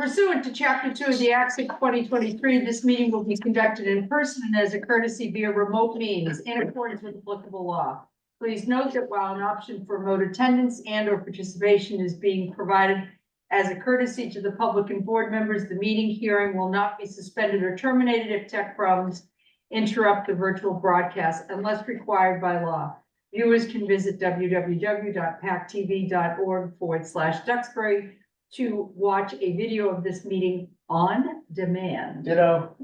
Pursuant to Chapter 2 of the Acts of 2023, this meeting will be conducted in person and as a courtesy via remote means in accordance with applicable law. Please note that while an option for remote attendance and/or participation is being provided as a courtesy to the public and board members, the meeting hearing will not be suspended or terminated if tech problems interrupt the virtual broadcast unless required by law. Viewers can visit www.pactv.org/Duxbury to watch a video of this meeting on demand. Ditto.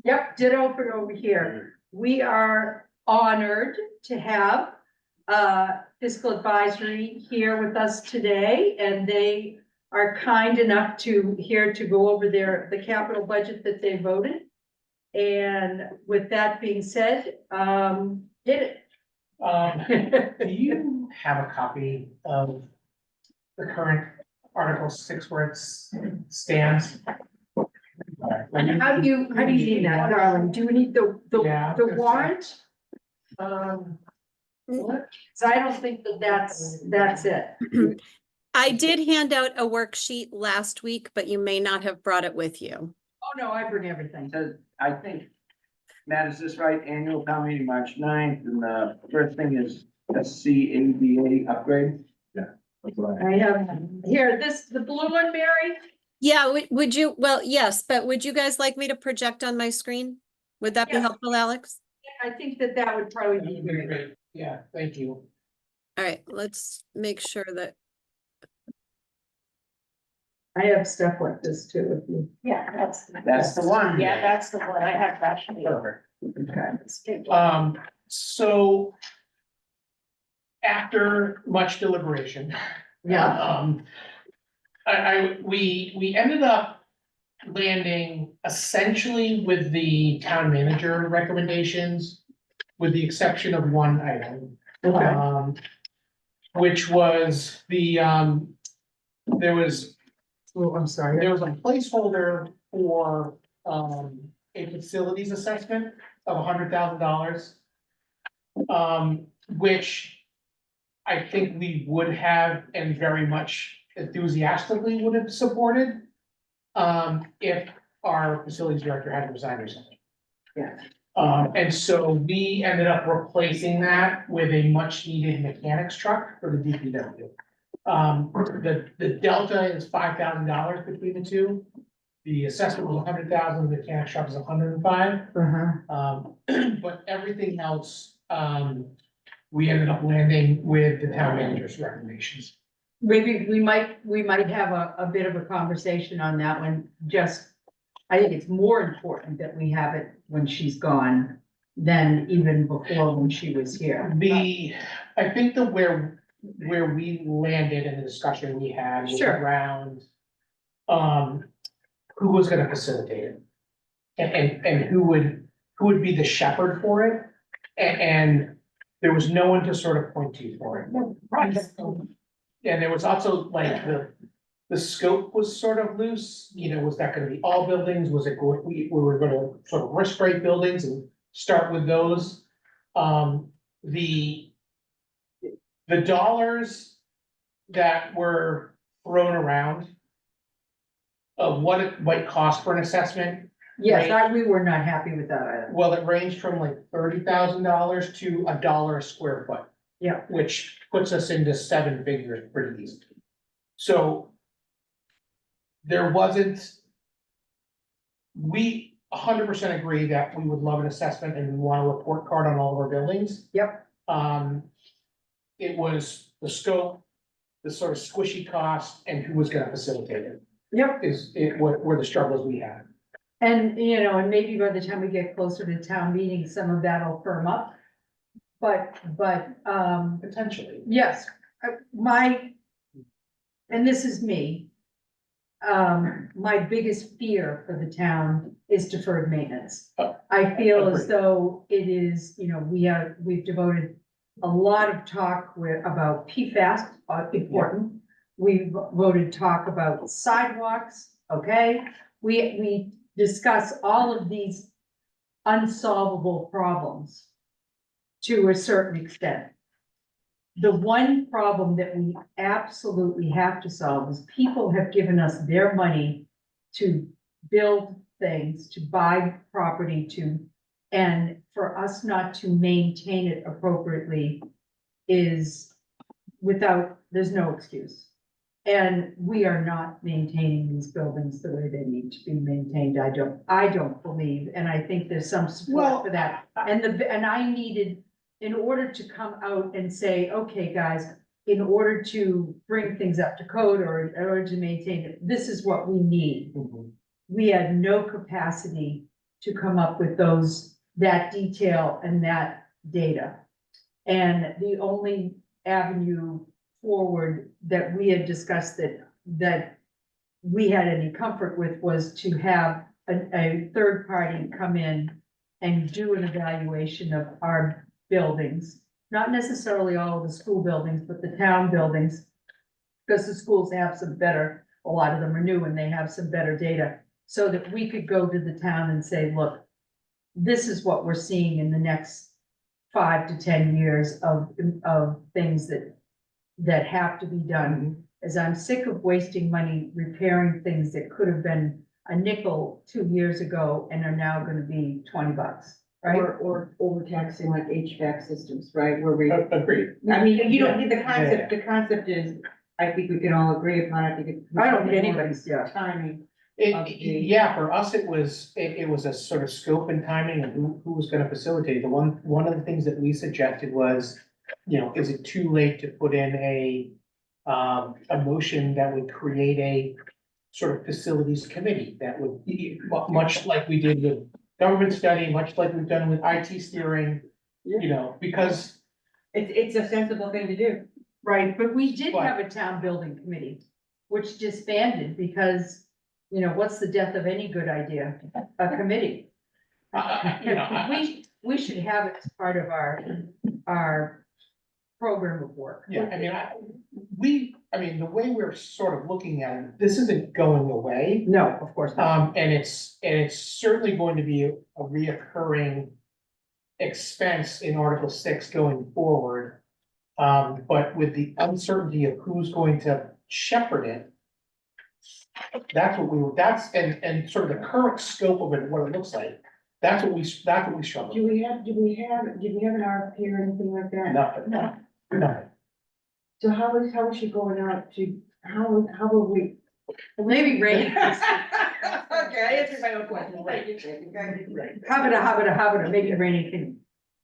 Yep, ditto for over here. We are honored to have fiscal advisory here with us today, and they are kind enough to go over the capital budget that they voted. And with that being said, hit it. Do you have a copy of the current Article 6 where it stands? How do you need that, darling? Do we need the warrant? So I don't think that's it. I did hand out a worksheet last week, but you may not have brought it with you. Oh, no, I bring everything. So I think, Matt, is this right? Annual town meeting, March 9th, and the first thing is SCADA upgrade? I have here, the blue one, Mary? Yeah, would you, well, yes, but would you guys like me to project on my screen? Would that be Yeah. helpful, Alex? I think that would probably be great. Yeah, thank you. All right, let's make sure that, I have stuff like this too, if you. Yeah, That's the one. Yeah, that's the one I have actually. Perfect. Okay. So after much deliberation, Yeah, we ended up landing essentially with the town manager recommendations, with the exception of one item. okay. Which was there was Oh, I'm sorry. a placeholder for a facilities assessment of $100,000. Which I think we would have and very much enthusiastically would have supported. If our facilities director hadn't resigned or something. Yeah. And so we ended up replacing that with a much needed mechanics truck for the DPW. The delta is $5,000 between the two. The assessment was $100,000, the mechanics truck is $105,000. But everything else, we ended up landing with the town manager's recommendations. Maybe we might have a bit of a conversation on that one, I think it's more important that we have it when she's gone than even before when she was here. I think where we landed in the discussion we had was Sure. around who was gonna facilitate it. And who would be the shepherd for it, and there was no one to sort of point to for it. Right. And there was also like the scope was sort of loose, was that gonna be all buildings, was it, we were gonna sort of risk break buildings and start with those. The dollars that were thrown around of what it might cost for an assessment, Yes, we were not happy with that either. well, it ranged from like $30,000 to $1 a square foot. Yeah. Which puts us into 7 figures pretty easily. So there wasn't. We 100% agree that we would love an assessment and we want a report card on all of our buildings. Yep. It was the scope, the sort of squishy cost, and who was gonna facilitate it. Yep. Were the struggles we had. And, and maybe by the time we get closer to town meeting, some of that'll firm up. But, Potentially. yes, and this is me. My biggest fear for the town is deferred maintenance. I feel as though it is, we've devoted a lot of talk about PFAS, important. We've voted talk about sidewalks, okay? We discuss all of these unsolvable problems to a certain extent. The one problem that we absolutely have to solve is people have given us their money to build things, to buy property, and for us not to maintain it appropriately is there's no excuse. And we are not maintaining these buildings the way they need to be maintained. I don't believe, and I think there's some support for that. And I needed, in order to come out and say, okay, guys, in order to bring things up to code or in order to maintain it, this is what we need. We had no capacity to come up with that detail and that data. And the only avenue forward that we had discussed that we had any comfort with was to have a third party come in and do an evaluation of our buildings, not necessarily all of the school buildings, but the town buildings, because the schools have a lot of them are new and they have some better data, so that we could go to the town and say, look, this is what we're seeing in the next 5 to 10 years of things that have to be done. As I'm sick of wasting money repairing things that could have been a nickel 2 years ago and are now gonna be $20, right? Or overtaxing like HVAC systems, right, where we, Agreed. I mean, you don't, the concept is, I think we can all agree upon, I think it's. I don't think anybody's, Timing. Yeah, for us, it was a sort of scope and timing and who was gonna facilitate. One of the things that we suggested was, is it too late to put in a motion that would create a sort of facilities committee that would, much like we did with government study, much like we've done with IT steering, because. It's a sensible thing to do. right, but we did have a town building committee, which disbanded because, what's the death of any good idea? A committee. We should have it as part of our program of work. Yeah, I mean, the way we're sort of looking at it, this isn't going away. No, of course not. And it's certainly going to be a reoccurring expense in Article 6 going forward. But with the uncertainty of who's going to shepherd it, and sort of the current scope of it, and what it looks like, that's what we struggle. Did we have an RFP or anything like that? Nothing. No. So how is she going out to, how will we? Maybe Rainey. Okay, I answered my own question. Right. Habita, maybe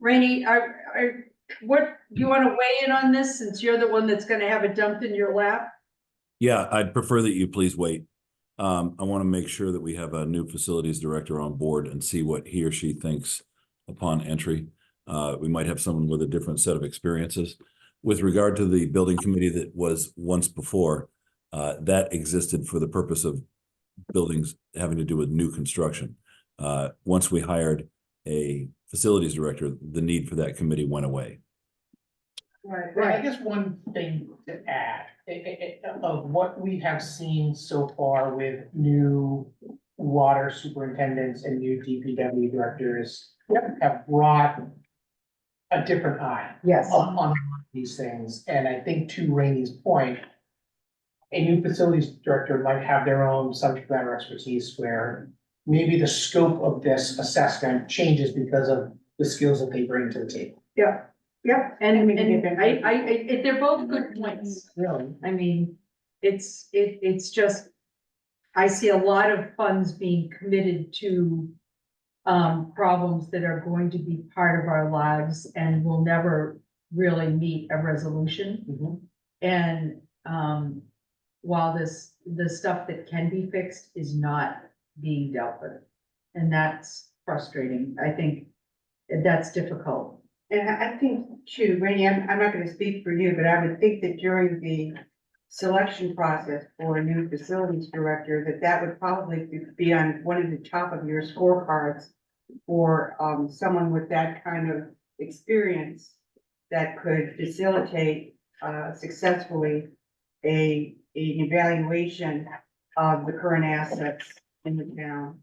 Rainey, what, do you wanna weigh in on this, since you're the one that's gonna have it dumped in your lap? Yeah, I'd prefer that you please wait. I want to make sure that we have a new facilities director on board and see what he or she thinks upon entry. We might have someone with a different set of experiences. With regard to the building committee that was once before, that existed for the purpose of buildings having to do with new construction. Once we hired a facilities director, the need for that committee went away. Right, I guess one thing to add, of what we have seen so far with new water superintendents and new DPW directors have brought a different eye Yes. on these things, and I think to Rainey's point, a new facilities director might have their own subject matter expertise where maybe the scope of this assessment changes because of the skills that they bring to the table. Yeah, and they're both good points. Really? I mean, it's just, I see a lot of funds being committed to problems that are going to be part of our lives and will never really meet a resolution. And while the stuff that can be fixed is not being dealt with, and that's frustrating. I think that's difficult. And I think too, Rainey, I'm not gonna speak for you, but I would think that during the selection process for a new facilities director, that would probably be on one of the top of your scorecards for someone with that kind of experience that could facilitate successfully an evaluation of the current assets in the town.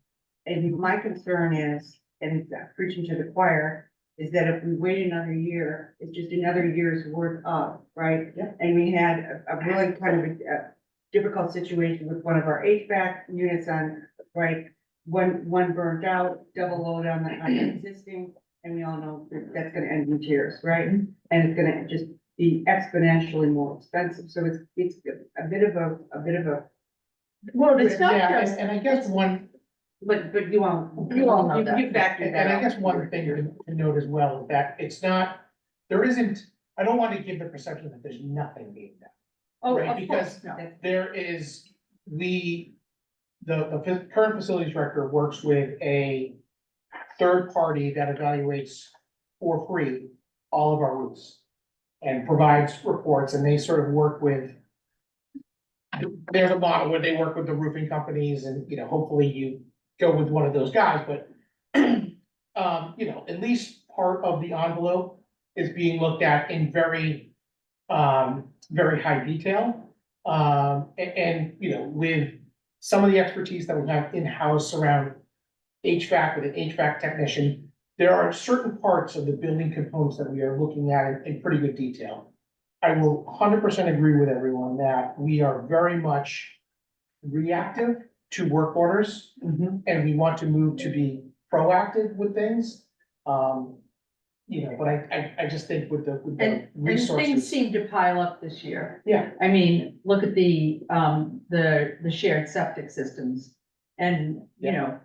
And my concern is, and it's preaching to the choir, is that if we wait another year, it's just another year's worth of, right? Yeah. And we had a really kind of a difficult situation with one of our HVAC units on right? One burnt out, double load on the existing, and we all know that that's gonna end in tears, right? And it's gonna just be exponentially more expensive, so it's a bit of a, Well, it's not Yeah, just, and I guess but you all know You that. and I guess one thing to note as well is that it's not, there isn't, I don't want to give the perception that there's nothing being done. oh, Right, of because course, no. There is, the current facilities director works with a third party that evaluates for free all of our roofs. And provides reports, and they sort of work with. There's a model where they work with the roofing companies and, you know, hopefully you go with one of those guys, but. You know, at least part of the envelope is being looked at in very, very high detail. And, you know, with some of the expertise that we have in-house around HVAC with an HVAC technician, there are certain parts of the building components that we are looking at in pretty good detail. I will 100% agree with everyone that we are very much reactive to work orders, and we want to move to be proactive with things. You know, but I just think with the And things resources. seem to pile up this year. Yeah. I mean, look at the shared septic systems. And, you know,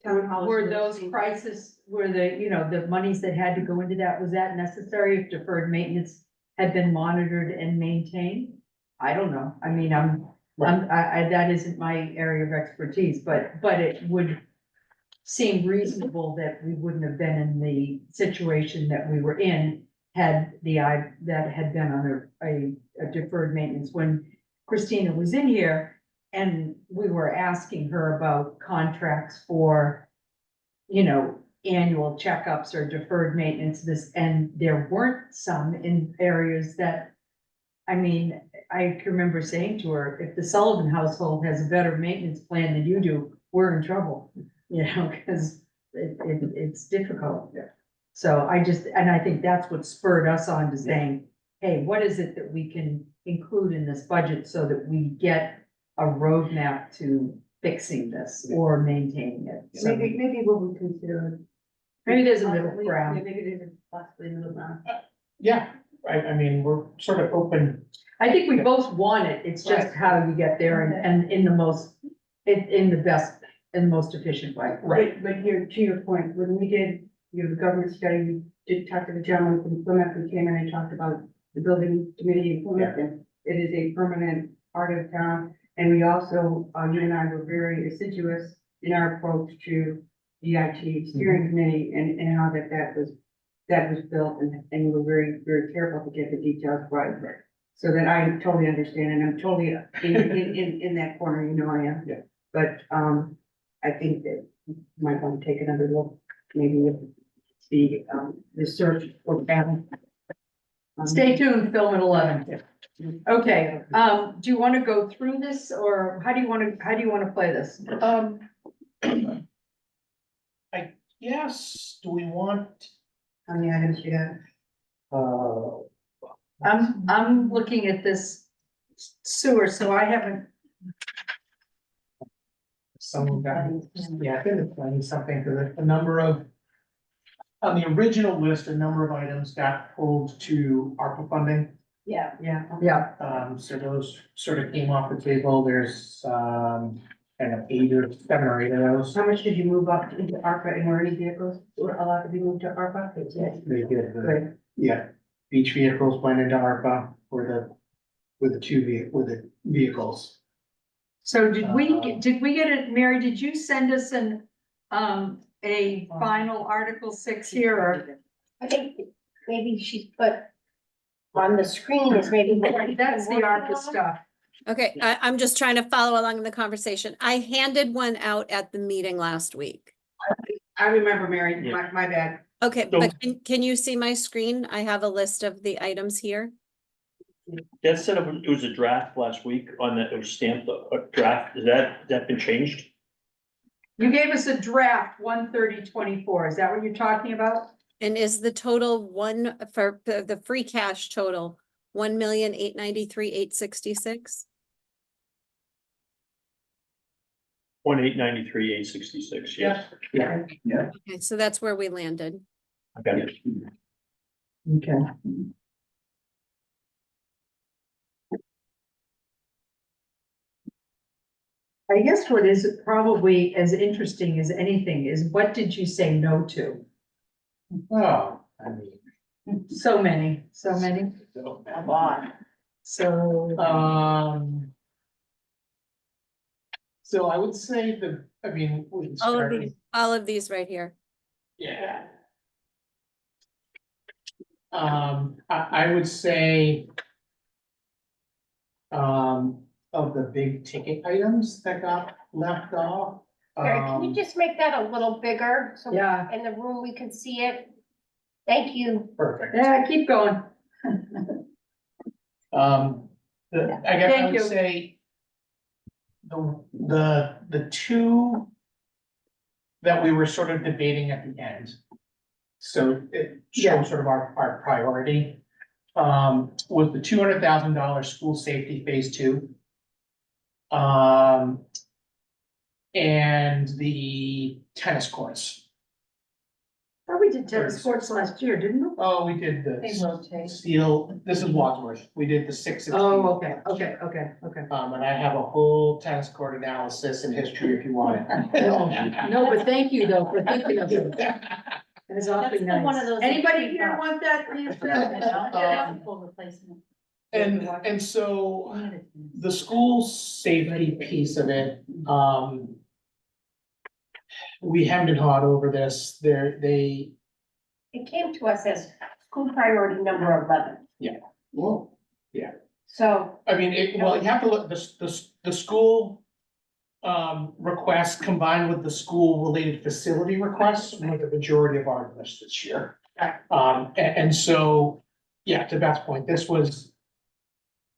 Town halls were will those see- prices, were the monies that had to go into that, was that necessary if deferred maintenance had been monitored and maintained? I don't know. I mean, that isn't my area of expertise, but it would seem reasonable that we wouldn't have been in the situation that we were in had that had been on a deferred maintenance. When Christina was in here and we were asking her about contracts for, you know, annual checkups or deferred maintenance, and there weren't some in areas that, I mean, I can remember saying to her, if the Sullivan household has a better maintenance plan than you do, we're in trouble, you know, because it's difficult. So I think that's what spurred us on to saying, hey, what is it that we can include in this budget so that we get a roadmap to fixing this or maintaining it? So Maybe what we consider. maybe there's a middle ground. Maybe there's possibly a middle ground. Yeah, I mean, we're sort of open. I think we both want it, it's just Right. how you get there and in the best and most efficient way. Right. But here, to your point, when we did, the government study, we did talk to the gentleman from Plymouth who came in and talked about the building committee in Plymouth, and it is a permanent part of town. And we also, you and I were very assiduous in our approach to the IT steering committee and how that was built, and we were very, very careful to get the details right. So that I totally understand, and I'm totally in that corner, you know I am. Yeah. But, I think that you might want to take another look, maybe with the search for panel. Stay tuned, film at 11. Okay, do you want to go through this, or how do you want to play this? I guess, do we want, How many items you have? I'm looking at this sewer, so I haven't, some of that, yeah, I think it's planning something, because a number of. On the original list, a number of items got pulled to ARPA funding, Yeah. so those sort of came off the table, there's, kind of 7 or 8 of those. How much did you move up into ARPA, and were any vehicles were allowed to be moved to ARPA? They did, Good. yeah, beach vehicles went into ARPA with the vehicles. so did we get it, Mary, did you send us a final Article 6 here, or? I think maybe she's put on the screen is maybe. That's the ARPA stuff. Okay, I'm just trying to follow along in the conversation. I handed one out at the meeting last week. I remember, Mary, my bad. Okay, So- but can you see my screen? I have a list of the items here. That said, it was a draft last week on that, it was stamped a draft, is that been changed? You gave us a draft 13024. Is that what you're talking about? And is the total for the free cash total, 1,893,866? 1,893,866, yes. Yeah. Okay, so that's where we landed. Okay. Okay. I guess what is probably as interesting as anything is what did you say no to? Oh, I mean. So many, so many. A lot. So, So I would say we can start with- All of these right here. yeah. I would say. Of the big ticket items that got left off. Gary, can you just make that a little bigger, so yeah, in the room we can see it? Thank you. Perfect. yeah, keep going. I guess I Thank would you. say. The two. That we were sort of debating at the end. So it Yeah. shows sort of our priority. Was the $200,000 school safety phase 2. And the tennis courts. Oh, we did tennis courts last year, didn't we? Oh, we did They the rotate. steel, this is Wadsworth, we did the 6 and Oh, steel. okay. And I have a whole tennis court analysis and history if you want it. No, but thank you though for thinking of it. That's awfully That's the one of nice. those Anybody that here keep want that? Full replacement. And so the school safety piece of it, we hemmed and hawed over this, they. It came to us as school priority number 11. Whoa. So, I mean, well, you have to look, the school. Requests combined with the school related facility requests, were the majority of our list this year. And so, yeah, to Beth's point, this was.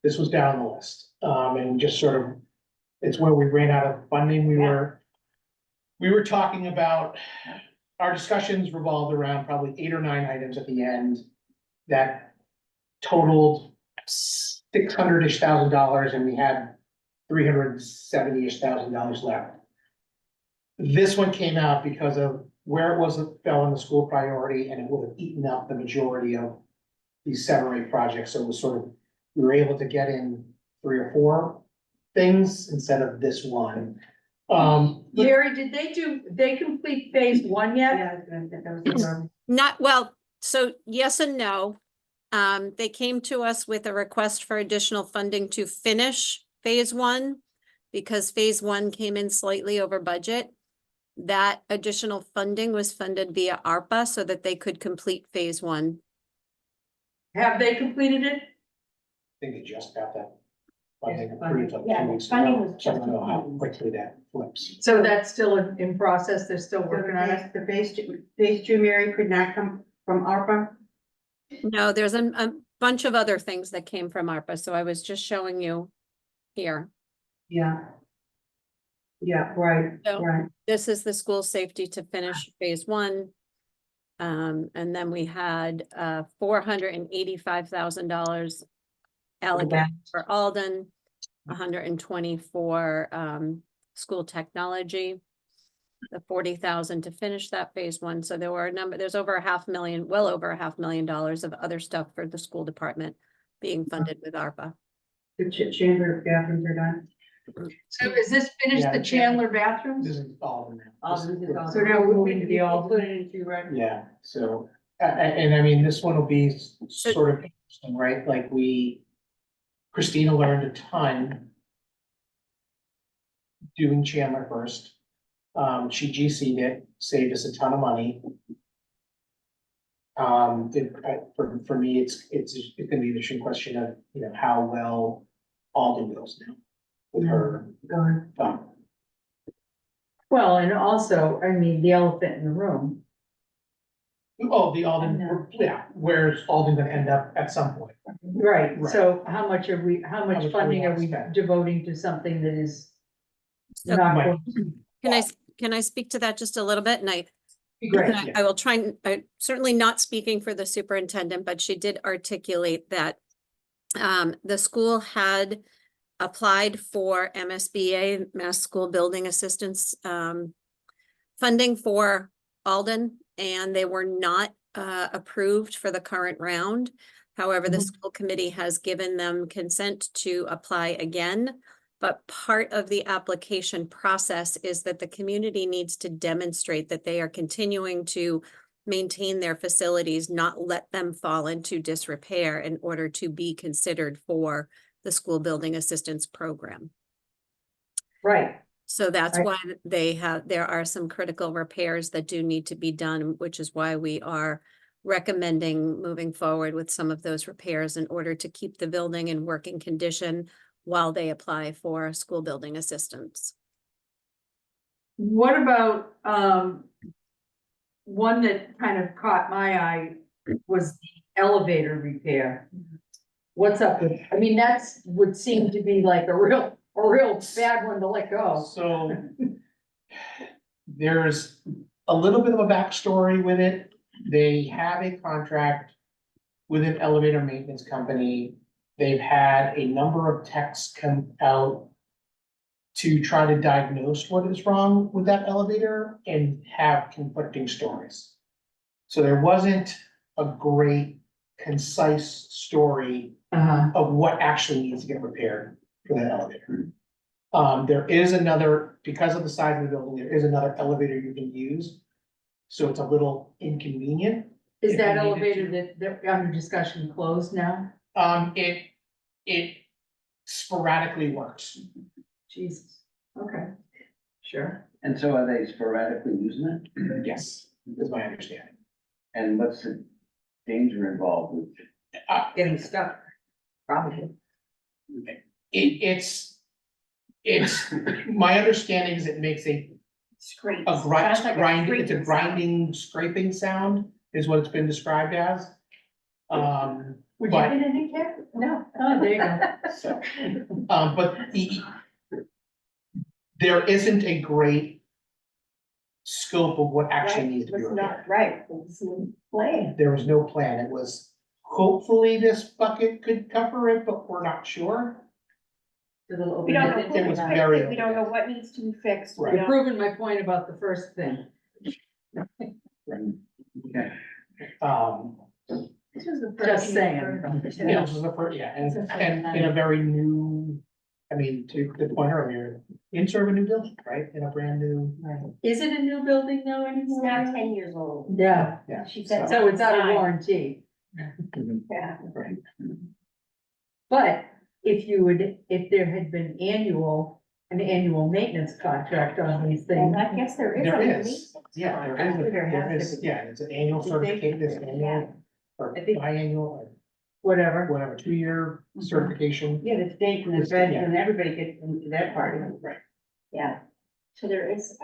This was down the list, and just sort of, it's where we ran out of funding, we were talking about. Our discussions revolved around probably 8 or 9 items at the end. That totaled $600-ish thousand, and we had $370-ish thousand left. This one came out because of where it was, it fell in the school priority, and it would have eaten up the majority of these 7 or 8 projects, so it was sort of, we were able to get in 3 or 4 things instead of this one. Gary, did they complete phase 1 yet? Yeah, that was. Not, well, so yes and no. They came to us with a request for additional funding to finish phase 1 because phase 1 came in slightly over budget. That additional funding was funded via ARPA so that they could complete phase 1. Have they completed it? I think they just got that. Funding Yes, approved like yeah, 2 weeks funding ago, was so I just don't know how approved. quickly that flips. So that's still in process, they're still working on it? The phase 2, Mary, could not come from ARPA? No, there's a bunch of other things that came from ARPA, so I was just showing you here. Yeah. Yeah, right, So- right. This is the school safety to finish phase 1. And then we had $485,000 allocated for Alden, 120 for school technology, the 40,000 to finish that phase 1. So there were there's over $500,000, well over $500,000 of other stuff for the school department being funded with ARPA. The chamber bathrooms are done. So is this finished Yeah, the Chandler bathrooms? This is all in there. So now we're moving to the Alden. Into red. Yeah, so, and I mean, this one will be sort of interesting, right? Like Christina learned a ton doing Chandler first. She GC'd it, saved us a ton of money. For me, it's gonna be the issue question of, how well Alden goes now with her. Well, and also, I mean, the elephant in the room. Oh, the Alden, yeah, where's Alden gonna end up at some point? Right, Right. so how much funding are we spend? devoting to something that is So- not Right. going? Can I speak to that just a little bit? And Be great, I yeah. will try and, certainly not speaking for the superintendent, but she did articulate that the school had applied for MSBA, Mass School Building Assistance, funding for Alden, and they were not approved for the current round. However, the school committee has given them consent to apply again. But part of the application process is that the community needs to demonstrate that they are continuing to maintain their facilities, not let them fall into disrepair in order to be considered for the school building assistance program. Right, So that's Right. why there are some critical repairs that do need to be done, which is why we are recommending moving forward with some of those repairs in order to keep the building in working condition while they apply for school building assistance. what about, one that kind of caught my eye was the elevator repair. What's up with, I mean, would seem to be like a real bad one to let go. So there's a little bit of a backstory with it. They have a contract with an elevator maintenance company. They've had a number of techs come out to try to diagnose what is wrong with that elevator and have conflicting stories. So there wasn't a great concise story Uh-huh. of what actually needs to get repaired for that elevator. There is another, because of the size of the building, there is another elevator you can use. So it's a little inconvenient. Is If that you needed elevator that under discussion closed now? It sporadically works. Jesus, okay, sure. And so are they sporadically using it? Yes, is my understanding. And what's the danger involved with? Getting stuck, probably. It's, my understanding is it makes a Scrape. it's a grinding, scraping sound is what it's been described as. Would you But- get any care? No, oh, there you go. So, but there isn't a great scope of what actually needs to be Was repaired. not right, it was in play. There was no plan. It was, hopefully this bucket could cover it, but we're not sure. We don't know It who was was very- fixed, we don't know what needs to be fixed. we Right. You're don't- proving my point about the first thing. Okay. This was the Just first. saying. Yeah, this was the first, yeah, and in a very new, I mean, to the point earlier, in sort of a new building, right, in a brand new. Is it a new building though It's anymore? now 10 years old. Yeah, Yeah. She said. so it's out of nine. warranty. Yeah. Right. But if there had been an annual maintenance contract on these And things, I guess there is. There a is, lease. yeah, there There has is, to be. yeah, it's an annual certification, it's annual, or I think- biannual, or whatever. whatever, 2-year certification. Yeah, the state and the feds and everybody gets into that part of it. Right. Yeah, so there is,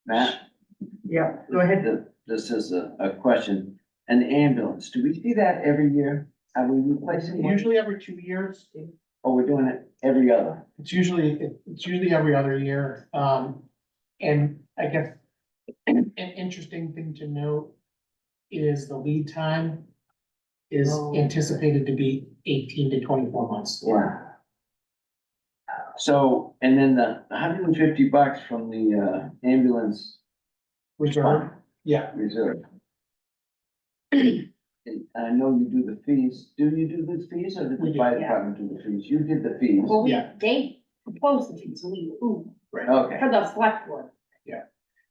Matt, Yeah, go ahead. this is a question. An ambulance, do we see that every year? Are we replacing one? Usually every 2 years, Or we're doing it every other? it's usually every other year, and I guess an interesting thing to note is the lead time is Oh. anticipated to be 18 to 24 months. Yeah. So, and then the $150 from the ambulance Reserve, yeah, reserve. And I know you do the fees. Do you do the fees or did We the do, fire yeah. department do the fees? You did the fees. well, Yeah. they proposed the fees, we, Okay. for the select board.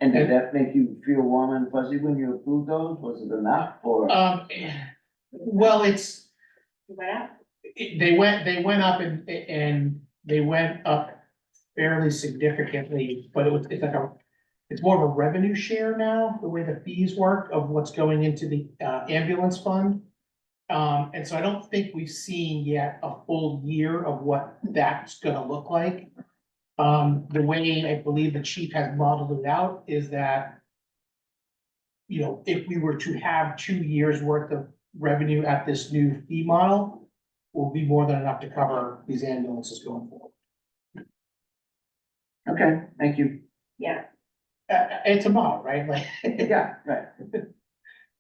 And did that make you feel warm and fuzzy when you approved those? Was it enough or? well, it's, You got out? they went up and they went up fairly significantly, but it's more of a revenue share now, the way the fees work of what's going into the ambulance fund. And so I don't think we've seen yet a full year of what that's gonna look like. The way I believe the chief has modeled it out is that, you know, if we were to have 2 years worth of revenue at this new fee model, will be more than enough to cover these ambulances going forward. Okay, thank you. Yeah, It's a model, right? Like. Yeah, right.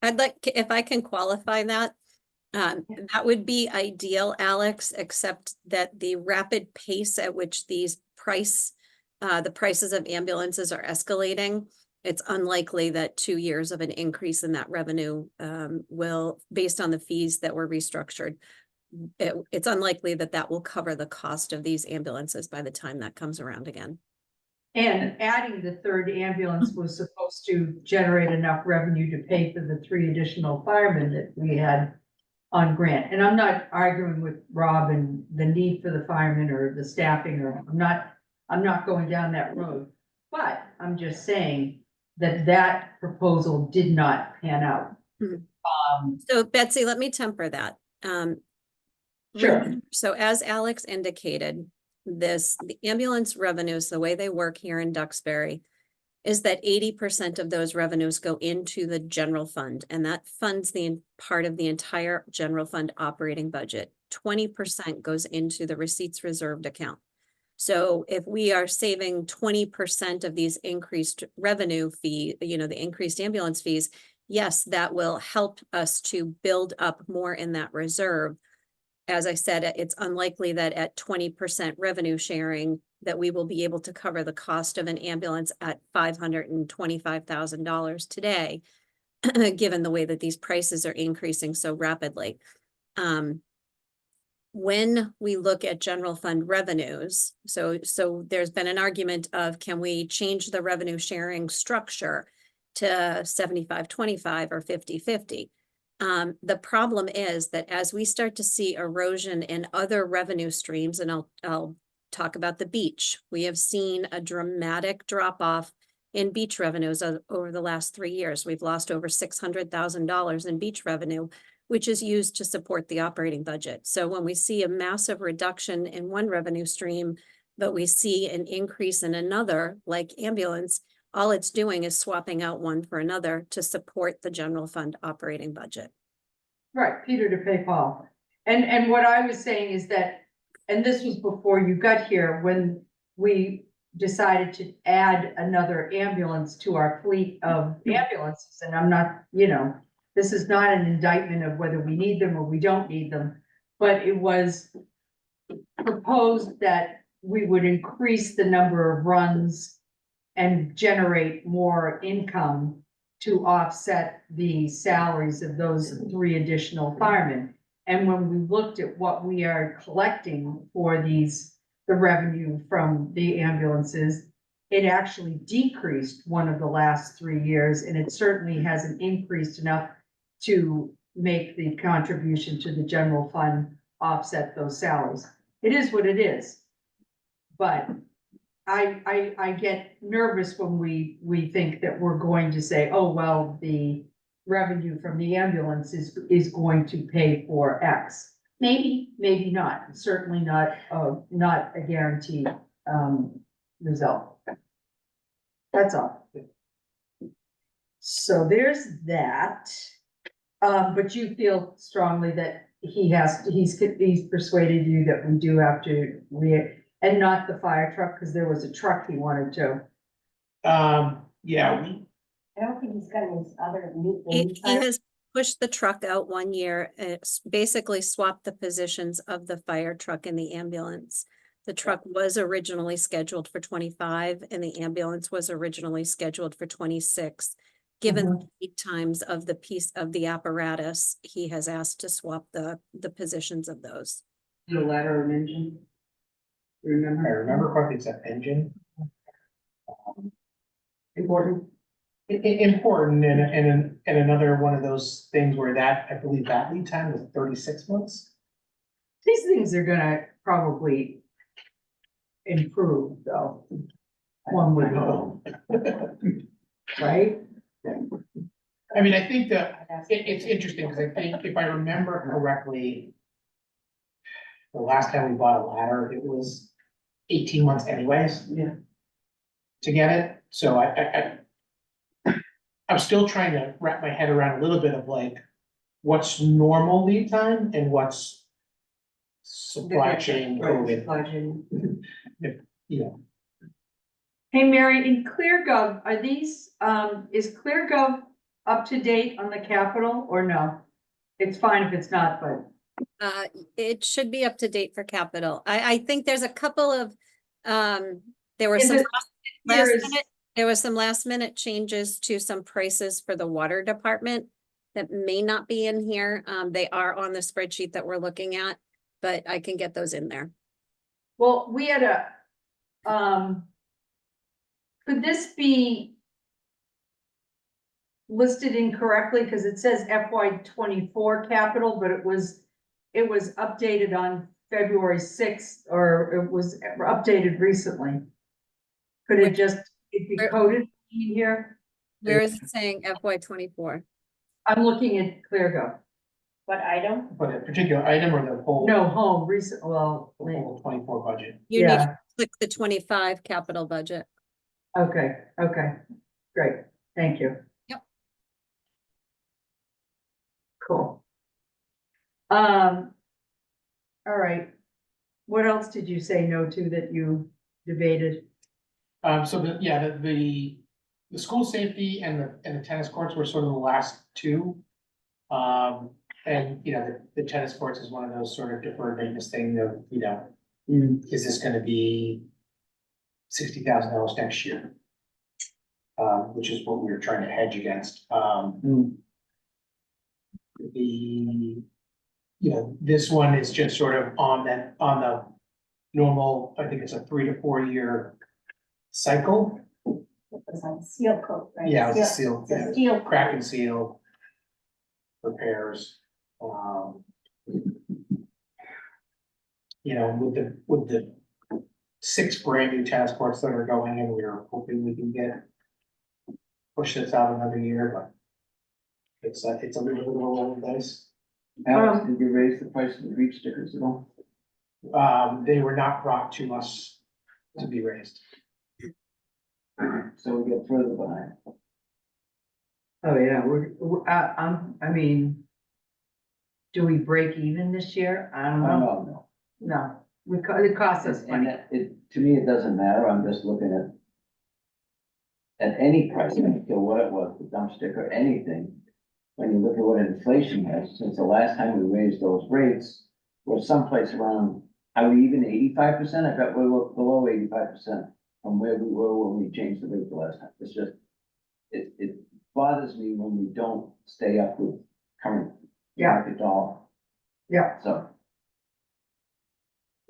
I'd like, if I can qualify that, That would be ideal, Alex, except that the rapid pace at which the prices of ambulances are escalating, it's unlikely that 2 years of an increase in that revenue will, based on the fees that were restructured, it's unlikely that that will cover the cost of these ambulances by the time that comes around again. And adding the third ambulance was supposed to generate enough revenue to pay for the 3 additional firemen that we had on grant. And I'm not arguing with Rob and the need for the firemen or the staffing, or I'm not going down that road. But I'm just saying that that proposal did not pan out. So Betsy, let me temper that. Sure. So as Alex indicated, the ambulance revenues, the way they work here in Duxbury is that 80% of those revenues go into the general fund, and that funds the part of the entire general fund operating budget. 20% goes into the receipts reserved account. So if we are saving 20% of these increased revenue fee, the increased ambulance fees, yes, that will help us to build up more in that reserve. As I said, it's unlikely that at 20% revenue sharing that we will be able to cover the cost of an ambulance at $525,000 today, given the way that these prices are increasing so rapidly. When we look at general fund revenues, so there's been an argument of, can we change the revenue sharing structure to 75-25 or 50-50? The problem is that as we start to see erosion in other revenue streams, and I'll talk about the beach, we have seen a dramatic drop off in beach revenues over the last 3 years. We've lost over $600,000 in beach revenue, which is used to support the operating budget. So when we see a massive reduction in one revenue stream, but we see an increase in another, like ambulance, all it's doing is swapping out one for another to support the general fund operating budget. Right, Peter to pay Paul. And what I was saying is that, and this was before you got here, when we decided to add another ambulance to our fleet of ambulances, and I'm not, this is not an indictment of whether we need them or we don't need them, but it was proposed that we would increase the number of runs and generate more income to offset the salaries of those 3 additional firemen. And when we looked at what we are collecting for the revenue from the ambulances, it actually decreased one of the last 3 years, and it certainly hasn't increased enough to make the contribution to the general fund offset those salaries. It is what it is. But I get nervous when we think that we're going to say, oh, well, the revenue from the ambulance is going to pay for X. Maybe, maybe not. Certainly not a guaranteed result. That's all. So there's that. But you feel strongly that he's persuaded you that we do have to and not the fire truck, because there was a truck he wanted to. Yeah, I don't think he's got his other new. He has pushed the truck out 1 year, basically swapped the positions of the fire truck and the ambulance. The truck was originally scheduled for 25 and the ambulance was originally scheduled for 26. Given the lead times of the piece of the apparatus, he has asked to swap the positions of those. The ladder and engine. I remember correctly, it's an engine. Important. Important, and another one of those things where I believe that lead time was 36 months. These things are gonna probably improve, though. One would hope. Right? I mean, I think that it's interesting, because I think if I remember correctly, the last time we bought a ladder, it was 18 months anyways. Yeah. To get it, so I'm still trying to wrap my head around a little bit of like, what's normal lead time and what's supply chain COVID. Supply chain. Hey, Mary, in ClearGov, are these, is ClearGov up to date on the Capitol or no? It's fine if it's not, but It should be up to date for capital. I think there's a couple of, there were In some the- last here is- minute, there was some last minute changes to some prices for the water department that may not be in here. They are on the spreadsheet that we're looking at, but I can get those in there. well, we had could this be listed incorrectly? Because it says FY 24 capital, but it was updated on February 6th, or it was updated recently. Could it be Where- coded in here? Where is it saying FY 24? I'm looking at ClearGo. What item? But a particular item or the whole? No, home, recent, well, The whole 24 budget. You need yeah, to click the 25 capital budget. okay, great, thank you. Yep. Cool. All right. What else did you say no to that you debated? So the school safety and the tennis courts were sort of the last two. And, you know, the tennis courts is one of those sort of deferred maintenance thing of, you know, is this gonna be $60,000 next year? Which is what we were trying to hedge against. This one is just sort of on the normal, I think it's a 3 to 4 year cycle. It was on seal coat, right? Yeah, it was a seal, It's a yeah. steel. Crack and seal. Repairs. You know, with the 6 brand new tennis courts that are going in, we're hoping we can push this out another year, but it's a little bit of a roll of the dice. Alex, did you raise the price of the beach stickers at all? They were not brought to us to be raised. So we get further behind. Oh, yeah, I mean, do we break even this year? I don't know. No. No, it costs us And money. to me, it doesn't matter, I'm just looking at any price, I don't care what it was, the dump sticker, anything. When you look at what inflation has, since the last time we raised those rates, we're someplace around, are we even 85%? I bet we're below 85% from where we were when we changed the rate the last time. It's just, it bothers me when we don't stay up with current market dollar. Yeah. So.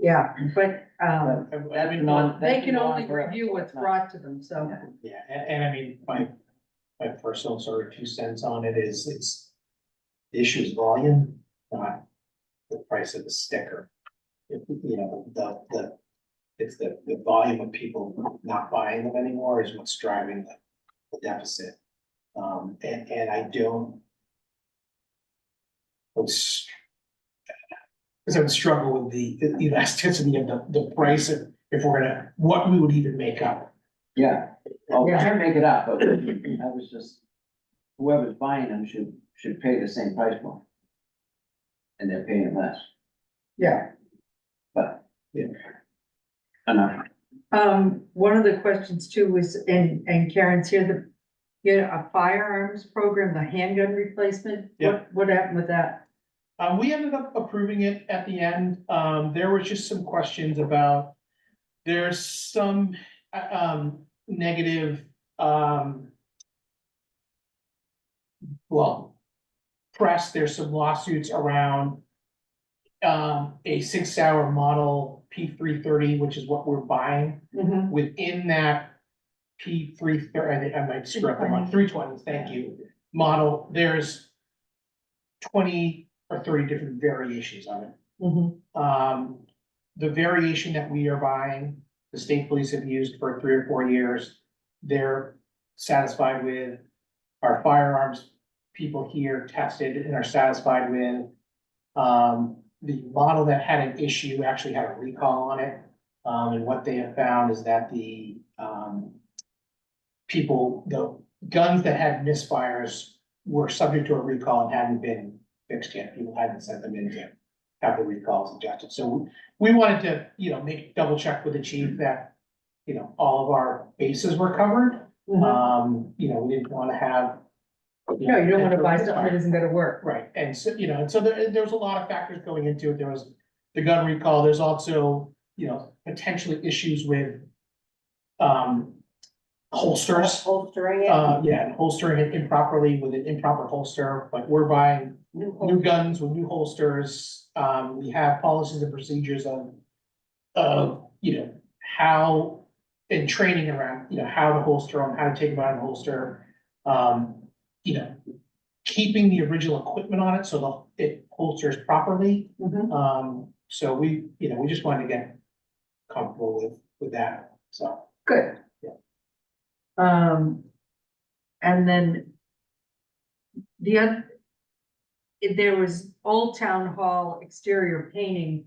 Yeah, but, I mean, they can only review what's brought to them, so. yeah, and I mean, my personal sort of 2 cents on it is, the issue is volume, not the price of the sticker. You know, it's the volume of people not buying them anymore is what's driving the deficit. And I don't. Because I would struggle with the elasticity of the price if we're gonna, what we would even make up. Yeah, well, we Yeah. can't make it up, but I was just, whoever's buying them should pay the same price point. And they're paying less, Yeah. but, yeah. Enough. One of the questions too was, and Karen's here, a firearms program, the handgun replacement. Yep. What happened with that? We ended up approving it at the end. There was just some questions about, there's some, negative, press, there's some lawsuits around a 6-hour model P330, which is what we're buying. Mhm. Within that P330, I think I might screw up the one, 320, thank you, model, there's 20 or 30 different variations of it. Mhm. The variation that we are buying, the state police have used for 3 or 4 years. They're satisfied with. Our firearms people here tested and are satisfied with. The model that had an issue actually had a recall on it. And what they have found is that the guns that had misfires were subject to a recall and hadn't been fixed yet. People hadn't sent them in to have the recalls adjusted. So we wanted to, double check with the chief that, all of our bases were covered. Mhm. We didn't want to have No, you don't wanna buy something that isn't gonna work. Right, and so, and so there's a lot of factors going into it. There was the gun recall, there's also, potentially issues with holsters. Holstering it. Yeah, and holstering it improperly with an improper holster, like we're buying new guns with new holsters. We have policies and procedures of, how, and training around, how to holster them, how to take them out of the holster. You know, keeping the original equipment on it so it holsters properly. So we just wanted to get comfortable with that, so. Good. Yeah. And then the other, if there was Old Town Hall exterior painting.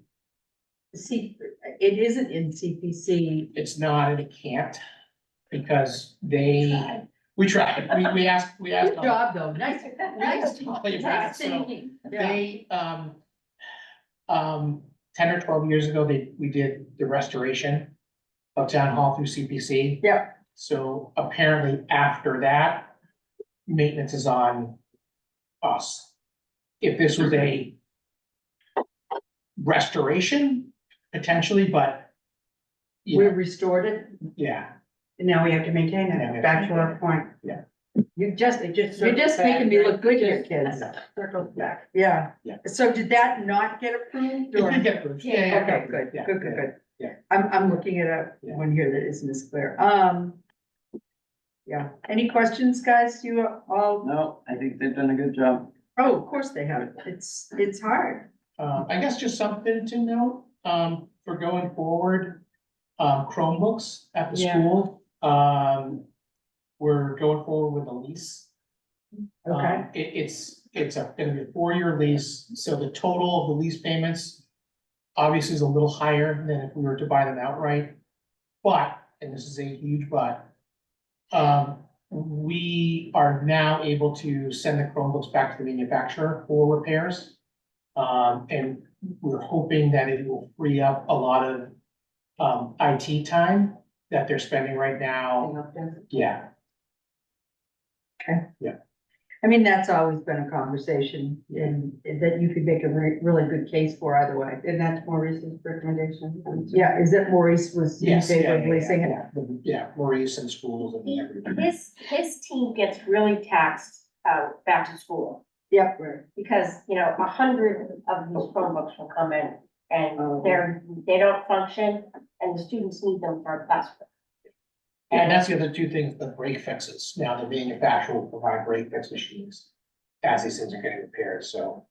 It isn't in CPC. It's not, and it can't, because we tried, we asked. Good job, though, nice, Nice nice so thinking. Yeah. they, 10 or 12 years ago, we did the restoration of Town Hall through CPC. Yeah. So apparently after that, maintenance is on us. If this was a restoration, potentially, but. We restored it. Yeah, And now we have to maintain it, back to our point. You're just circles making me back, look good here, just kids. Circles back. Yeah. Yeah. So did that not get approved it or? did get approved. Okay, good, Yeah, good, good, good. yeah. I'm looking at Yeah. one here that isn't as clear. Yeah, any questions, guys? You all, No, I think they've done a good job. oh, of course they have. It's hard. I guess just something to note, for going forward, Chromebooks at the Yeah. school, we're going forward with a lease. Okay. It's gonna be a 4-year lease, so the total of the lease payments obviously is a little higher than if we were to buy them outright. But, and this is a huge but, we are now able to send the Chromebooks back to the manufacturer for repairs. And we're hoping that it will free up a lot of, IT time that they're spending right now. Yeah, I mean, that's always been a conversation and that you could make a really good case for either way. And that's Maurice's recommendation. Yeah, is that Maurice was in yes, favor of yeah, leasing it? yeah, Maurice and schools and everything. His team gets really taxed back to school, Yep. because, 100 of these Chromebooks will come in Oh. and they don't function, and the students need them for class. And that's the other two things, the break fixes. Now the manufacturer will provide break fix machines as these things are getting repaired, so.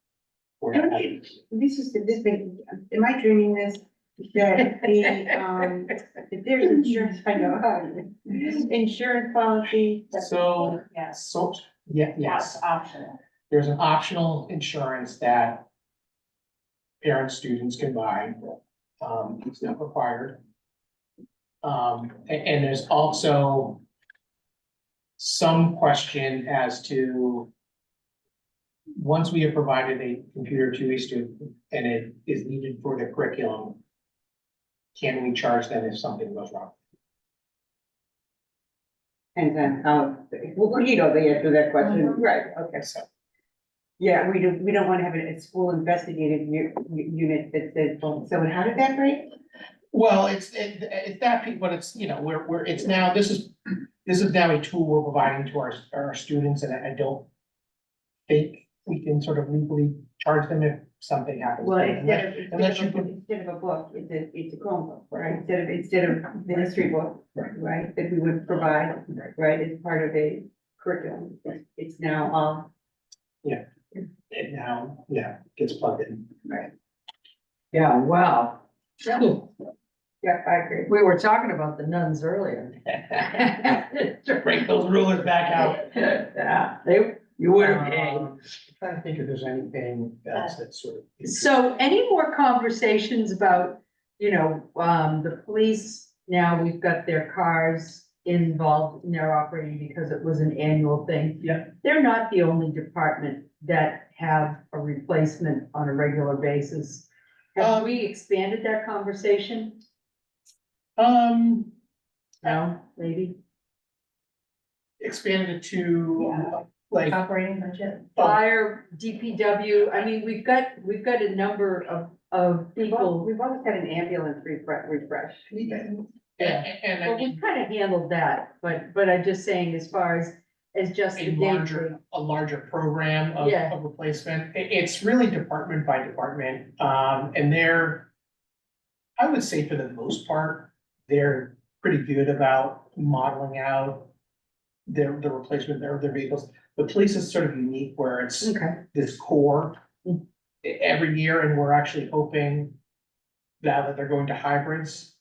We're not having. This thing, am I dreaming this? That if there's insurance, I know, insurance policy. So, Yes, so, yeah, yes, that's optional. there's an optional insurance that parents, students can buy. It's not required. And there's also some question as to once we have provided a computer to a student and it is needed for the curriculum, can we charge them if something goes wrong? And then, well, you know the answer to that question, right, okay. So, Yeah, we don't want to have a school investigative unit that says, well, so how did that break? well, it's that, but it's, it's now, this is now a tool we're providing to our students, and I don't think we can sort of legally charge them if something happens. Well, Unless you can, instead of a book, it's a Chromebook, right? Instead of the history book, right, that we would provide, right, as part of a curriculum. It's now, it now, gets plugged in. right. Yeah, wow. Yeah, I agree. We were talking about the nuns earlier. Break those rulers back out. Yeah, you would have paid. Trying to think if there's anything else that's sort of. So any more conversations about, the police, now we've got their cars involved in their operating because it was an annual thing. Yeah. They're not the only department that have a replacement on a regular basis. Have we expanded that conversation? No, maybe? Expanded it to. like, Operating budget. Fire, DPW, I mean, we've got a number of people. We've always had an ambulance refresh. and I Well, mean, we kind of handled that, but I'm just saying as far as just the a larger program Yeah. of replacement. It's really department by department, and I would say for the most part, they're pretty good about modeling out the replacement of their vehicles. The police is sort of unique where it's Okay. this core every year, and we're actually hoping now that they're going to hybrids,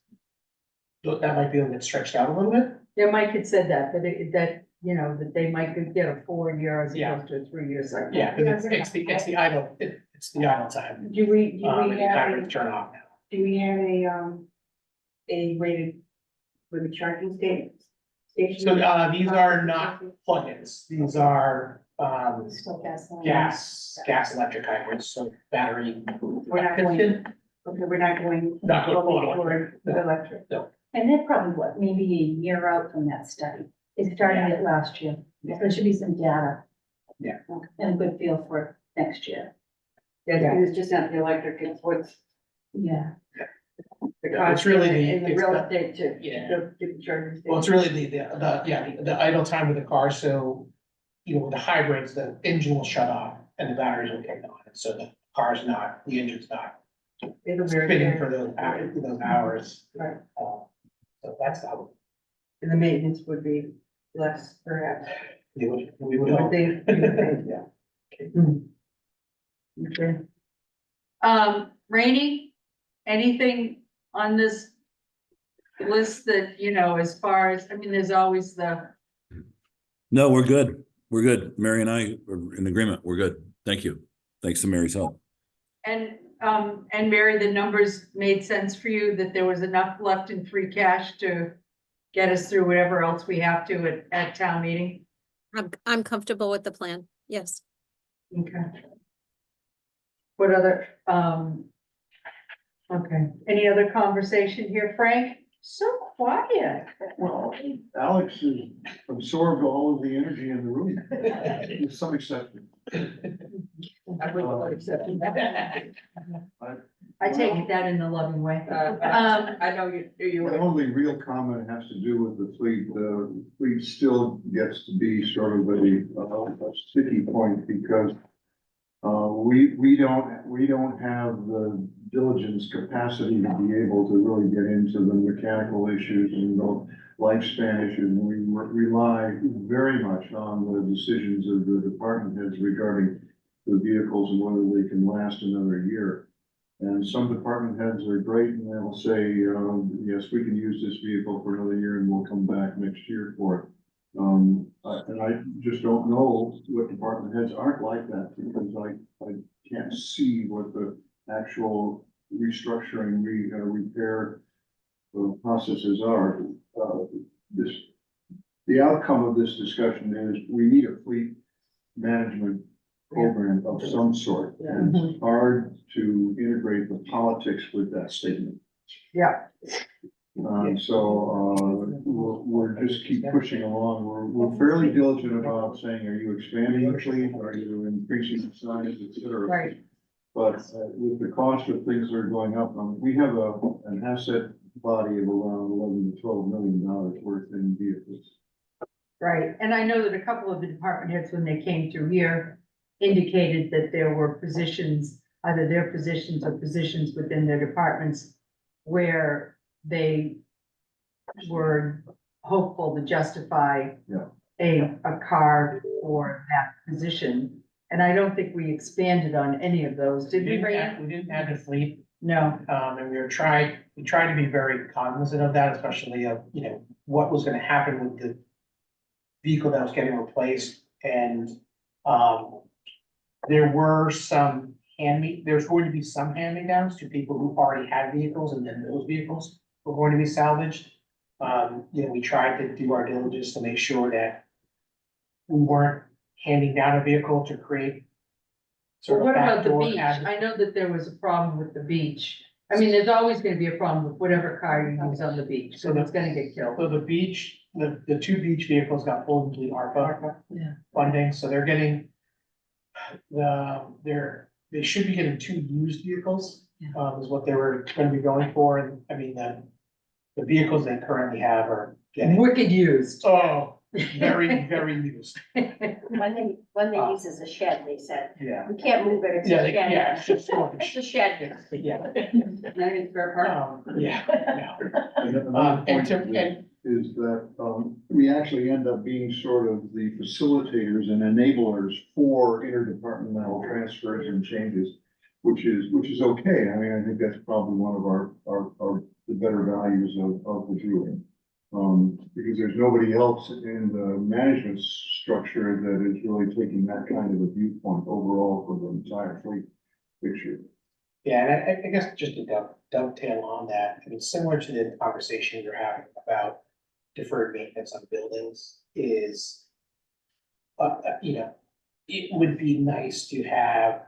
that might be able to get stretched out a little bit. Yeah, Mike had said that, that they might could get a 4-year as Yeah. opposed to a 3-year cycle. Yeah, 'cause it's the idle, it's the idle time. Do we And you have, kind of turn off now. do we have a rated with a charging station? So, these are not plugins, these are, Still gasoline. gas electric hybrids, so battery. We're not going, okay, we're not going. Not going full electric. toward the electric. And they're probably what, maybe a year out from that study. They started it last year. So there should be some data. Yeah. And a good feel for next year. Yeah, it's just not the electric, it's what's Yeah. the Yeah, cost it's really and the it's real the- estate to, Yeah. the charging Well, it's station. really the idle time of the car, so, with the hybrids, the engine will shut off and the batteries will kick on, and so the the engine's not It'll vary. spinning for those hours. Right. So that's how And the maintenance would be less perhaps. we would You would hope. think, yeah. Okay. Rainey, anything on this list that, as far as, I mean, there's always No, we're good. We're good. Mary and I are in agreement. We're good. Thank you. Thanks to Mary's help. and Mary, the numbers made sense for you, that there was enough left in free cash to get us through whatever else we have to at town meeting? I'm comfortable with the plan. Yes. Okay. What other, okay, any other conversation here, Frank? So quiet. Well, Alex has absorbed all of the energy in the room, with some exception. I would not accept that. I take that in a loving way. I know you My were. only real comment has to do with the fleet. The fleet still gets to be sort of a sticky point because we don't have the diligence capacity to be able to really get into the mechanical issues and the lifespan issues. And we rely very much on the decisions of the department heads regarding the vehicles and whether they can last another year. And some department heads are great and they'll say, yes, we can use this vehicle for another year and we'll come back next year for it. And I just don't know what department heads aren't like that because I can't see what the actual restructuring, repair processes are. The outcome of this discussion is we need a fleet management program of some sort. And it's hard to integrate the politics with that statement. Yeah. We're just keep pushing along. We're fairly diligent about saying, are you expanding the fleet? Are you increasing the size, et cetera? Right. But with the cost of things that are going up, we have an asset body of around $11 to $12 million worth in vehicles. Right, and I know that a couple of the department heads, when they came through here, indicated that there were positions, either their positions or positions within their departments, where they were hopeful to justify Yeah. a car for that position. And I don't think we expanded on any of those, did we, Ray? We didn't add the fleet, No, and we tried to be very cognizant of that, especially of, what was gonna happen with the vehicle that was getting replaced, and, there's going to be some hand-me-downs to people who already had vehicles, and then those vehicles were going to be salvaged. We tried to do our diligence to make sure that we weren't handing down a vehicle to create so sort of what about the backdoor beach? I know that there was a problem with the beach. I mean, there's always gonna be a problem with whatever car you use on the beach, so it's gonna get killed. So the beach, the two beach vehicles got pulled into the ARPA Yeah. funding, so they're getting. They should be getting 2 used vehicles, is what they were gonna be going for, and I mean, the vehicles they currently have are getting, Wicked used. oh, very, very used. One they use as a shed, they said. Yeah. We can't move it, it's a Yeah, shed. yeah, it's just It's storage. a shed. Yeah. Not even spare part. Yeah, And no. another And point to, is- and, is that, we actually end up being sort of the facilitators and enablers for interdepartmental transfers and changes, which is okay. I mean, I think that's probably one of our the better values of the group. Because there's nobody else in the management structure that is really taking that kind of a viewpoint overall for the entire fleet picture. yeah, and I guess just to dovetail on that, I mean, similar to the conversation you're having about deferred maintenance on buildings is, you know, it would be nice to have,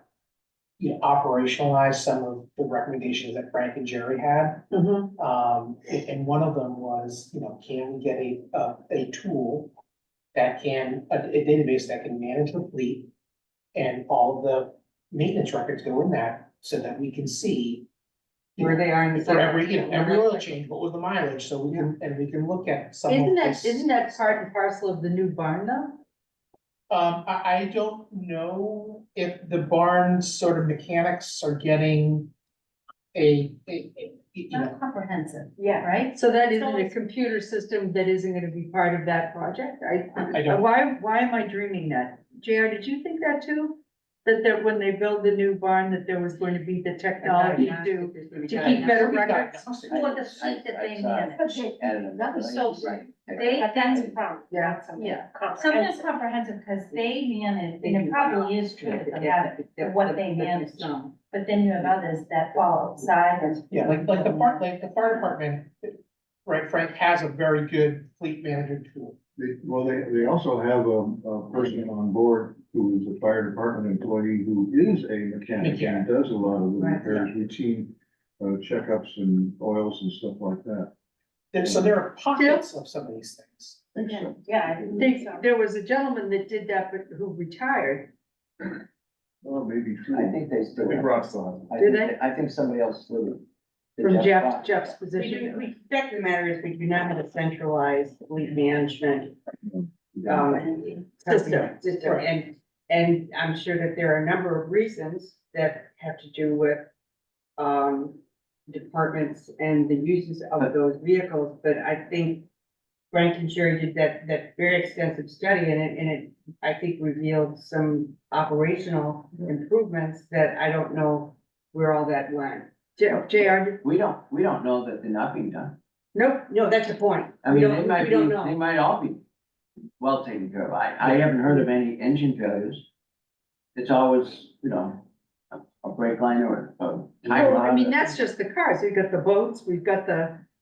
you know, operationalize some of the recommendations that Frank and Jerry had. And one of them was, you know, can we get a tool that can, a database that can manage the fleet and all of the maintenance records go in that so that we can see Where they are in the. for every, you know, every oil change, what was the mileage, so we can, and we can look at some of Isn't this. that part and parcel of the new barn though? I don't know if the barn's sort of mechanics are getting you know, Not comprehensive, Yeah. right? So that isn't a computer system that isn't gonna be part of that project? I don't- Why am I dreaming that? JR, did you think that too? That when they build the new barn, that there was going to be the technology to keep better records? For the fleet that they manage. That was so right. They, But that's a that's, problem. Yeah. That's a yeah. comprehensive. Sometimes comprehensive, because they manage, and it probably is true that they have what they manage. But then you have others that fall outside and. yeah, like the fire department, right, Frank has a very good fleet manager tool. They also have a person on board who is a fire department employee who is a mechanic and does a lot of the Right. repairs, routine checkups and oils and stuff like that. So there are pockets of some of these things. Yeah, I think so. There was a gentleman that did that, but who retired. Oh, maybe true. I think they still. Did they? I think somebody else did. From Jeff's We position. The fact of the matter is, we do not have a centralized fleet management, System. system, and I'm sure that there are a number of reasons that have to do with, departments and the uses of those vehicles, but I think Frank and Sherry did that very extensive study, and it, I think, revealed some operational improvements that I don't know where all that went. JR, We don't know that they're not being done. nope, No, that's the point. I We mean, don't- they might we be, don't they know. might all be well taken care of. I haven't heard of any engine failures. It's always, you know, a brake line or a tire. well, I mean, that's just the cars. We've got the boats, we've got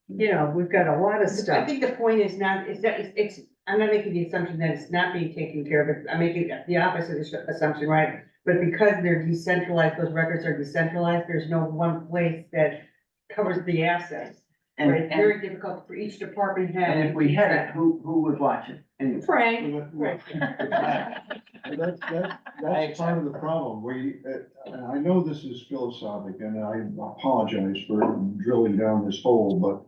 we've got a lot of I stuff. think the point is not, is that it's, I'm not making the assumption that it's not being taken care of, I'm making the opposite assumption, right? But because they're decentralized, those records are decentralized, there's no one place that covers the assets. And, Right, it's and, very difficult for each department head. and if we had it, who would watch it? Anyway. Frank, That's part of the problem. And I know this is philosophic and I apologize for drilling down this hole, but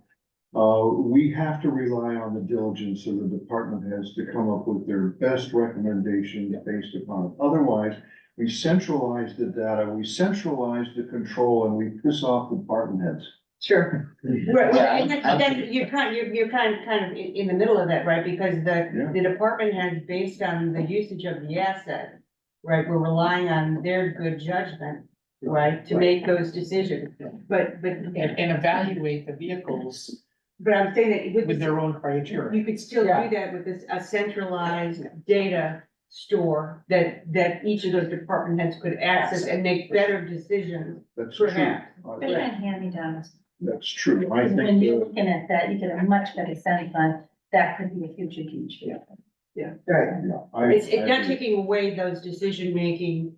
we have to rely on the diligence of the department heads to come up with their best recommendations based upon it. Otherwise, we centralize the data, we centralize the control, and we piss off the department heads. sure. Right, Yeah, and then you're kind of in the middle of that, right, because the department heads, based on the usage of the asset, right, we're relying on their good judgment, right, to make those decisions, but. And evaluate the vehicles But I'm saying that with their own criteria. you could still do that with a centralized data store that each of those department heads could access and make better decisions. That's true. Perhaps. Especially on hand-me-downs. That's true. I When think, you're looking at that, you get a much better sense on that could be a future huge deal. Right. It's not taking away those decision-making,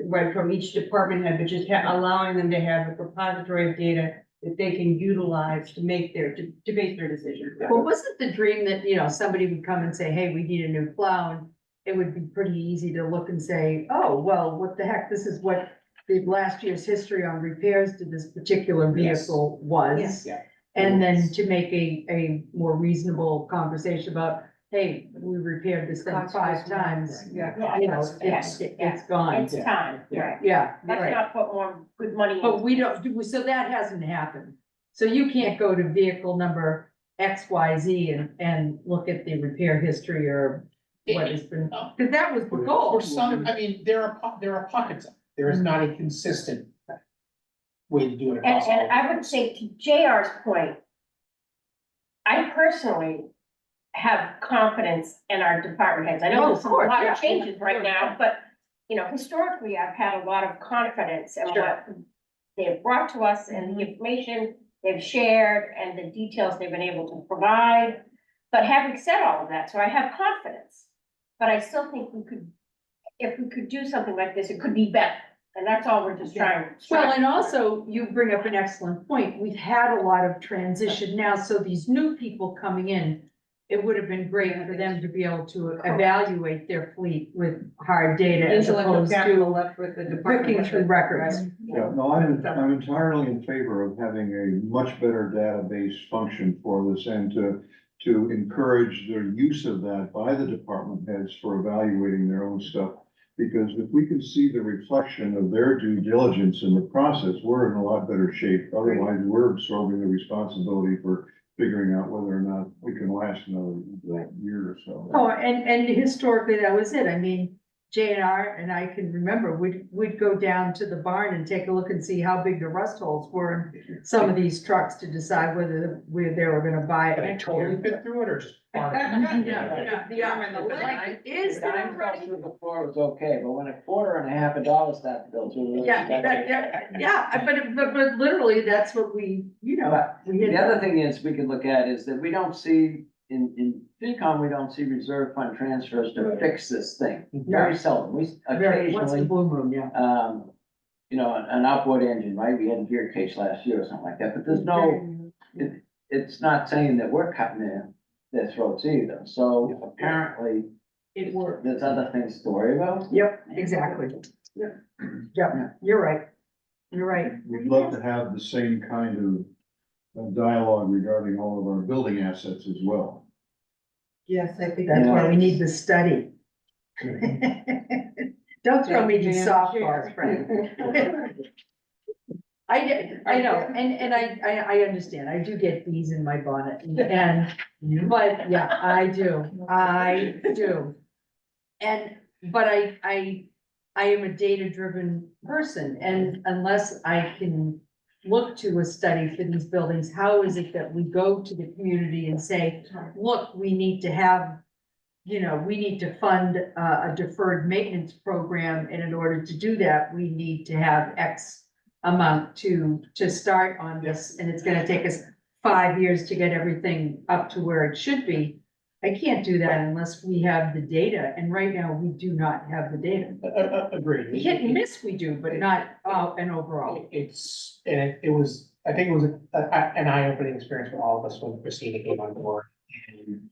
right, from each department head, but just allowing them to have a repository of data that they can utilize to make to base their decision. Well, wasn't the dream that, you know, somebody would come and say, hey, we need a new plow, and it would be pretty easy to look and say, oh, well, what the heck, this is what the last year's history on repairs to this particular Yes. vehicle was. Yeah. And then to make a more reasonable conversation about, hey, we repaired this thing Cost 5 was more, times. yeah. You know, Yeah. it's gone. It's time, right? Yeah, Let's right. not put more good money. But into we this. don't, so that hasn't happened. So you can't go to vehicle number XYZ and look at the repair history or what has been, because that was the goal. For some, I mean, there are pockets of, it. There is not a consistent way to do it And, across all. and I would say to JR's point, I personally have confidence in our department heads. I Oh, know of there's a course, lot yeah, of changes yeah, right sure. now, but, you know, historically, I've had a lot of confidence in what they've brought to us and the information they've shared and the details they've been able to provide. But having said all of that, so I have confidence, but I still think if we could do something like this, it could be better. And that's all we're just trying. Well, and also you bring up an excellent point. We've had a lot of transition now, so these new people coming in, it would have been great for them to be able to evaluate their fleet with hard data as Intellectual opposed capital to left with the department. looking through records. Yeah, no, I'm entirely in favor of having a much better database function for this and to encourage the use of that by the department heads for evaluating their own stuff. Because if we can see the reflection of their due diligence in the process, we're in a lot better shape. Otherwise, we're absorbing the responsibility for figuring out whether or not we can last another year or so. Oh, and historically, that was it. I mean, JR and I can remember, we'd go down to the barn and take a look and see how big the rust holes were in some of these trucks to decide whether they were gonna buy it. Can I totally fit through it or just? The arm and the leg is Dime there fell already. through the floor, it was okay, but when a quarter and a half a dollar started to go through. But literally, that's what we, you know, But we the had. other thing is, we can look at is that we don't see, in FinCom, we don't see reserve fund transfers to fix this thing. Very seldom, we Once the occasionally, blue moon, yeah. you know, an outboard engine, right? We had a gear case last year or something like that, but there's no, it's not saying that we're cutting their throats either. So apparently, It worked. there's other things to worry about. Yep, exactly. Yep, you're right. You're right. We'd love to have the same kind of dialogue regarding all of our building assets as well. Yes, I think. That's why we need the study. Don't throw me these softballs, Frank. I know, and I understand, I do get bees in my bonnet, but yeah, I do. But I am a data-driven person, and unless I can look to a study for these buildings, how is it that we go to the community and say, look, we need to have, you know, we need to fund a deferred maintenance program, and in order to do that, we need to have X amount to start on this, and it's gonna take us 5 years to get everything up to where it should be. I can't do that unless we have the data, and right now, we do not have the data. Agreed. Hit and miss we do, but not, an overall. It was, I think it was an eye-opening experience for all of us when Christina came on board. And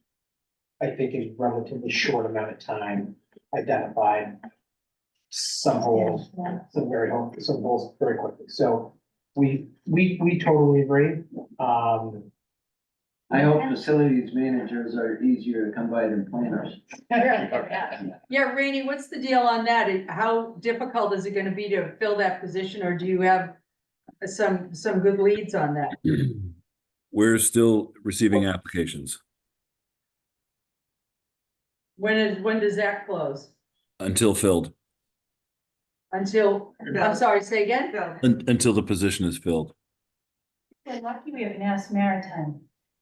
I think in a relatively short amount of time, identified some holes, some holes very quickly. So we totally agree. I hope facilities managers are easier to come by than planners. Yeah, Rainey, what's the deal on that? How difficult is it gonna be to fill that position, or do you have some good leads on that? We're still receiving applications When does that close? until filled, Until, I'm sorry, say again? until the position is filled. We're lucky we have Mass Maritime,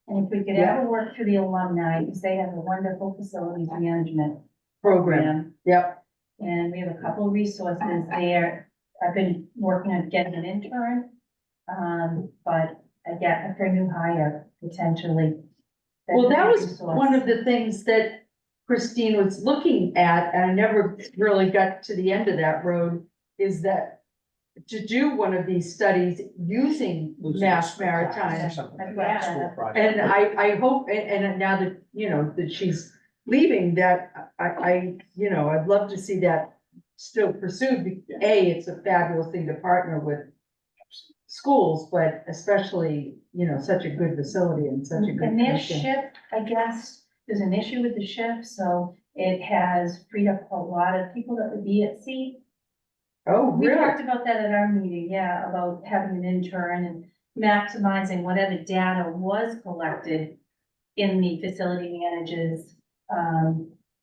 and if we could ever work through the alumni, because they have a wonderful facilities management program. Yep, And we have a couple of resources there. I've been working on getting an intern. But again, for a new hire, potentially. well, that That's a was resource. one of the things that Christine was looking at, and I never really got to the end of that road, is that to do one of these studies using Mass Maritime. And I hope, and now that, you know, that she's leaving, that you know, I'd love to see that still pursued. It's a fabulous thing to partner with schools, but especially, you know, such a good facility and such a good. And their mission. ship, I guess, there's an issue with the ship, so it has freed up a lot of people that would be at sea. Oh, We really? talked about that at our meeting, yeah, about having an intern and maximizing whatever data was collected in the facility manager's,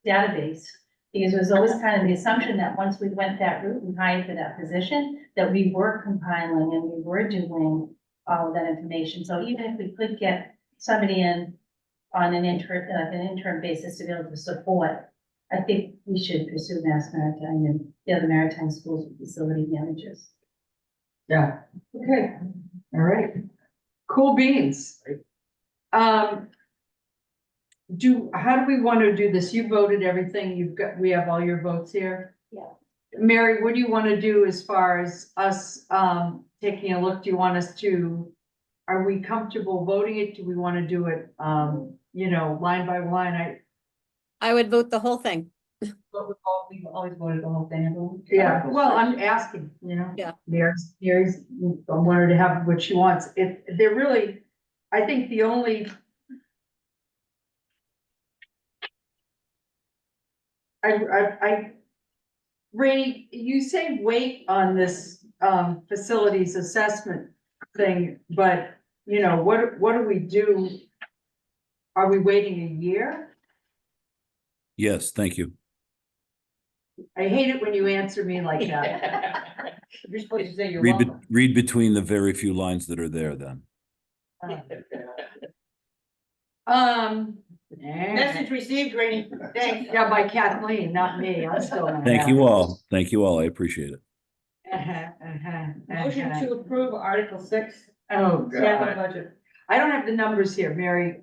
database. Because it was always kind of the assumption that once we went that route and hired for that position, that we were compiling and we were doing all of that information. So even if we could get somebody in on an intern basis to be able to support, I think we should pursue Mass Maritime and the other maritime schools with facility managers. Yeah, okay, all right. Cool beans. How do we want to do this? You voted everything, we have all your votes here? Yeah. Mary, what do you want to do as far as us, taking a look? Do you want us to, are we comfortable voting it? Do we want to do it, you know, line by line? I would vote the whole thing. But we've always voted the whole thing, haven't we? Yeah, well, I'm asking, you know? Yeah. Mary's, I want her to have what she wants. They're really, I think the only. Rainey, you say wait on this, facilities assessment thing, but, you know, what do we do? Are we waiting a year? Yes, thank you. I hate it when you answer me like that. You're supposed to say you're Read, welcome. read between the very few lines that are there then. Message received, Rainey. Thanks. Yeah, by Kathleen, not me. I'm still. Thank you all. Thank you all. I appreciate it. Motion to approve Article 6. Oh, Capital God. budget. I don't have the numbers here, Mary.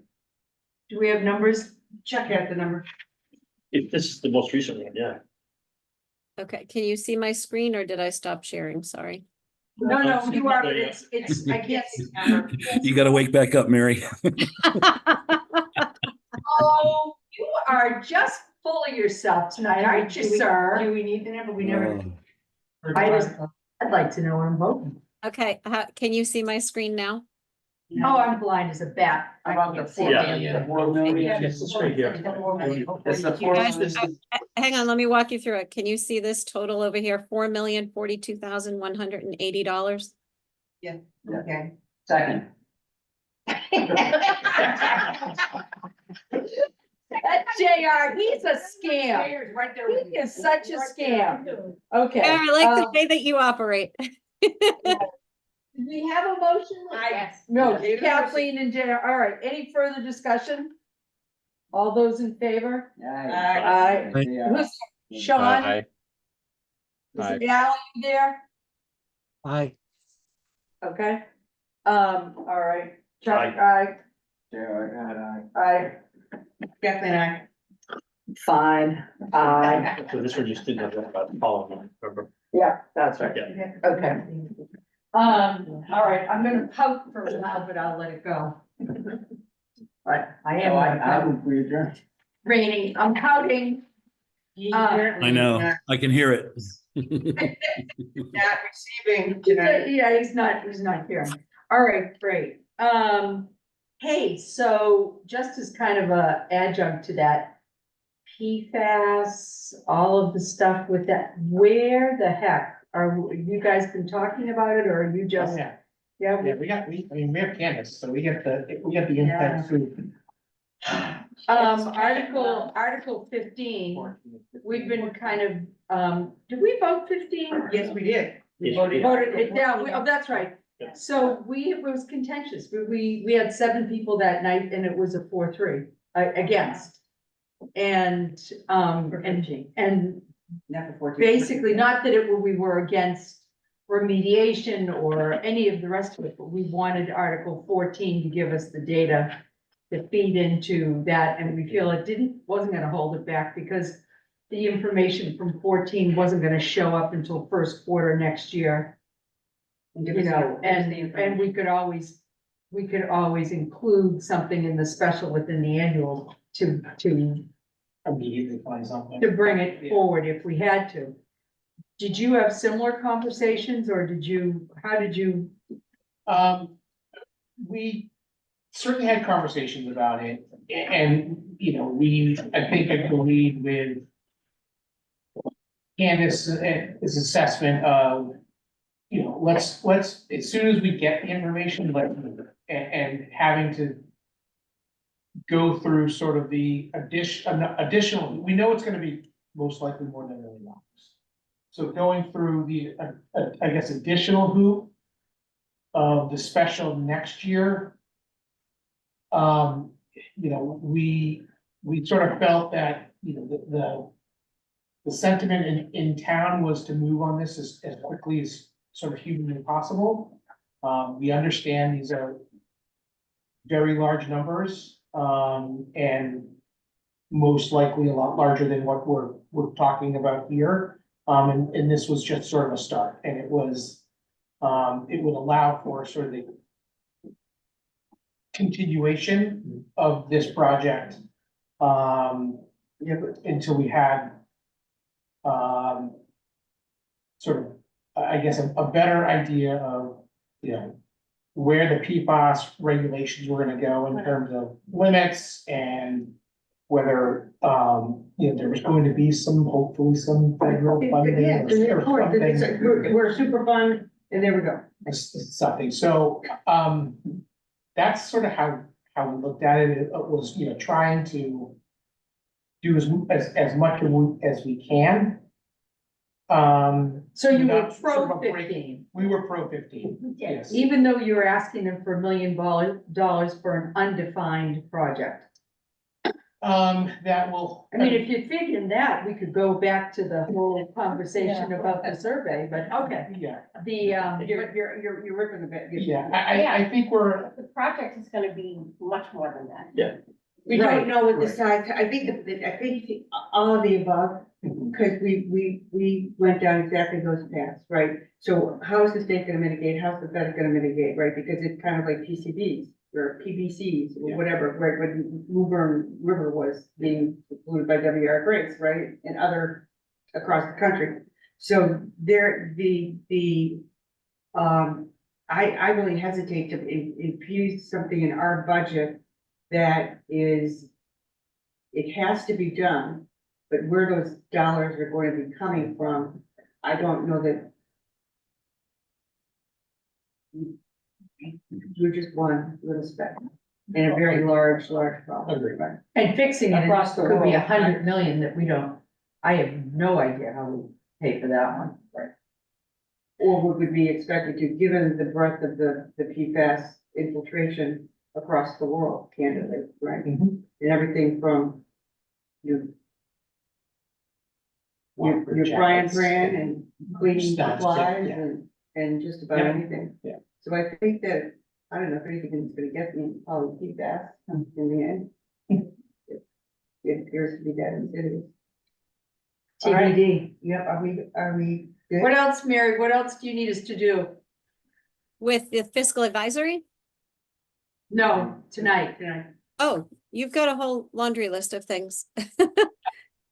Do we have numbers? Check out the number. If this is the most recent one, yeah. Okay, can you see my screen or did I stop sharing? Sorry. No, you are, but it's, I can't. You gotta wake back up, Mary. Oh, you are just full of yourself tonight, aren't you, sir? Do we need the number? We never. I'd like to know what I'm voting. Okay, can you see my screen now? Oh, I'm blind as a bat. I About can't the see. 4 Yeah. million. 4 million. Yeah, it's right here. It's the You guys, hang on, let me walk you through it. Can you see this total over here? $4,042,180. Okay. Second. That JR, he's a scam. Right there. He is such a scam. Okay. I like the way that you operate. Do we have a motion? Yes. No, Yes. Kathleen and JR. All right, any further discussion? All those in favor? Aye. Who's, Sean? Aye. Is it Al there? Aye. Okay. All right. Chuck, aye. Aye. Kathleen, aye. Fine. Aye. So this one just didn't have that about following, remember? Yeah, that's right. Yeah. Okay. All right, I'm gonna pout for a while, but I'll let it go. But I am, I'm for your journey. Rainy, I'm pouting. I know. I can hear it. Not receiving tonight. Yeah, he's not here. All right, great. Hey, so just as kind of a adjunct to that, PFAS, all of the stuff with that, where the heck are you guys been talking about it, or are you just? Yeah, Yeah, yeah, we have Candace, so we get the impact through. Article 15, we've been kind of, did we vote 15? Yes, we did. We Yes, voted. Voted it down, oh, that's right. Yeah. So it was contentious, we had 7 people that night and it was a 4-3 against. And, and Not the 14. basically, not that we were against remediation or any of the rest of it, but we wanted Article 14 to give us the data to feed into that, and we feel it wasn't gonna hold it back because the information from 14 wasn't gonna show up until first quarter next year. And give you us the- know, give us the and information. we could always include something in the special within the annual to Immediately find something. bring it forward if we had to. Did you have similar conversations or how did you? We certainly had conversations about it, and, you know, we, I think, agreed with Candace's assessment of, you know, let's, as soon as we get the information, and having to go through sort of the additional, we know it's gonna be most likely more than $1 million. So going through the, I guess, additional hoop of the special next year. You know, we sort of felt that, you know, the sentiment in town was to move on this as quickly as sort of humanly possible. We understand these are very large numbers, and most likely a lot larger than what we're talking about here. And this was just sort of a start, and it was, it would allow for sort of the continuation of this project, until we had, sort of, I guess, a better idea of, you know, where the PFAS regulations were gonna go in terms of limits and whether, you know, there was going to be hopefully some federal funding. Yeah, or something. we're super fun, and there we go. Something, so, that's sort of how we looked at it. It was, you know, trying to do as much as we can. So you were without sort of pro a break. 15, We were pro 15, yes. even though you were asking them for $1 million for an undefined project. That will. I mean, if you're thinking that, we could go back to the whole conversation about the survey, but okay. Yeah, You're ripping a bit. yeah, I think we're, The project is gonna be much more than that. We Right, don't know what the right. size, I think all of the above, because we went down exactly those paths, right? So how is the state gonna mitigate, how's the fed gonna mitigate, right? Because it's kind of like PCBs or PVCs or Yeah. whatever, right? When Woburn River was being polluted by WR Grace, right? And other across the country. So I really hesitate to infuse something in our budget that is, it has to be done, but where those dollars are going to be coming from, I don't know that. We're just one little speck in a very large problem. Agreed. and fixing it Across the could be world. 100 million that we don't, I have no idea how we pay for that one. Or what would be expected to, given the breadth of the PFAS infiltration across the world, candidly, right? Mhm. And everything from your Walker your frying jackets pan and cleaning Stuff, supplies yeah. and just about Yeah. anything. Yeah. So I think that, I don't know if anything's gonna get me, probably PFAS in the end. It appears to be that insidious. All right. TBD. Yep, are we good? What else, Mary? What else do you need us to do? With the fiscal advisory? No, tonight. Oh, you've got a whole laundry list of things.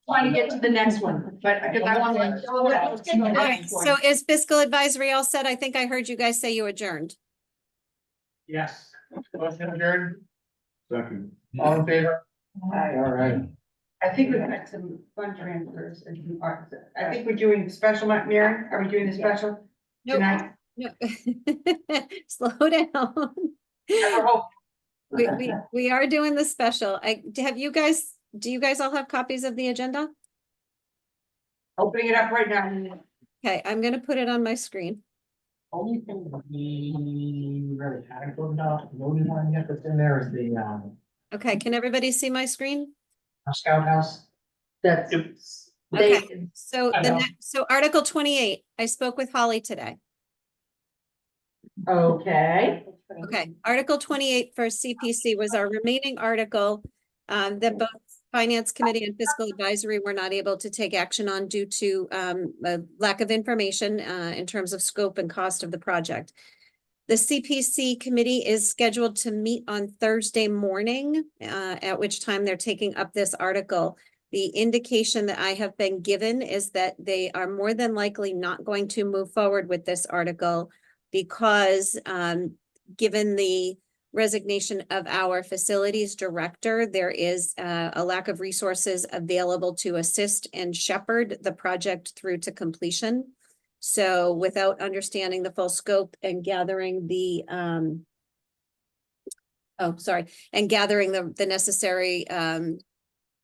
Trying to get to the next one, but because I want to. Let's get to the All right, next one. so is fiscal advisory all set? I think I heard you guys say you adjourned. Yes, motion adjourned, Second. all in favor? All right. I think we've got some fund transfers and some arts. I think we're doing the special, Mary, are we doing the special Nope. tonight? No. Slow down. We are doing the special. Do you guys all have copies of the agenda? Opening it up right now. Okay, I'm gonna put it on my screen. Only thing we really haven't voted on yet that's in there is the, Okay, can everybody see my screen? Scout House. That's. Okay, so I know. so Article 28, I spoke with Holly today. Okay, Okay, Article 28 for CPC was our remaining article that both Finance Committee and Fiscal Advisory were not able to take action on due to a lack of information in terms of scope and cost of the project. The CPC committee is scheduled to meet on Thursday morning, at which time they're taking up this article. The indication that I have been given is that they are more than likely not going to move forward with this article because given the resignation of our facilities director, there is a lack of resources available to assist and shepherd the project through to completion. So without understanding the full scope and gathering the gathering the necessary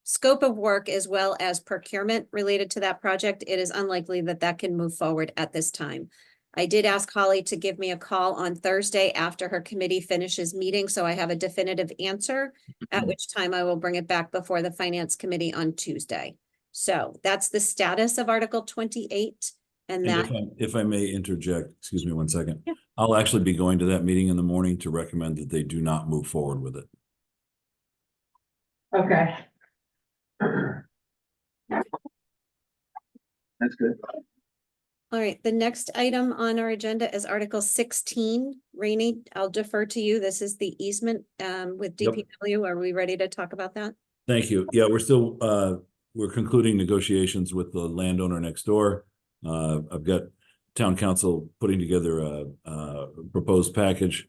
scope of work as well as procurement related to that project, it is unlikely that that can move forward at this time. I did ask Holly to give me a call on Thursday after her committee finishes meeting, so I have a definitive answer, at which time I will bring it back before the Finance Committee on Tuesday. So that's the status of Article 28. And that, if I may interject, excuse me 1 second. Yeah. I'll actually be going to that meeting in the morning to recommend that they do not move forward with it. Okay. That's good. all right, the next item on our agenda is Article 16. Rainey, I'll defer to you. This is the easement with Yep. DPW. Are we ready to talk about that? Thank you. Yeah, we're still, we're concluding negotiations with the landowner next door. I've got town council putting together a proposed package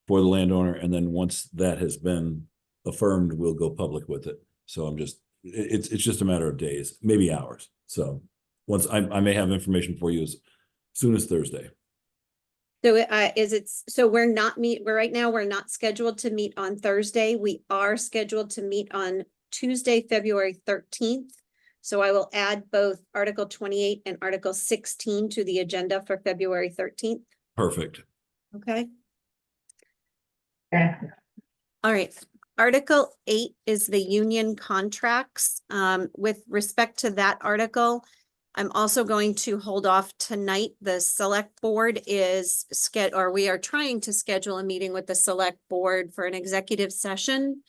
for the landowner, and then once that has been affirmed, we'll go public with it. So I'm just, it's just a matter of days, maybe hours. So once I may have information for you as soon as Thursday. So so we're right now, we're not scheduled to meet on Thursday. We are scheduled to meet on Tuesday, February 13th. So I will add both Article 28 and Article 16 to the agenda for February 13th. Perfect. Okay. Okay. All right. Article 8 is the union contracts. With respect to that article, I'm also going to hold off tonight. The select board is we are trying to schedule a meeting with the select board for an executive session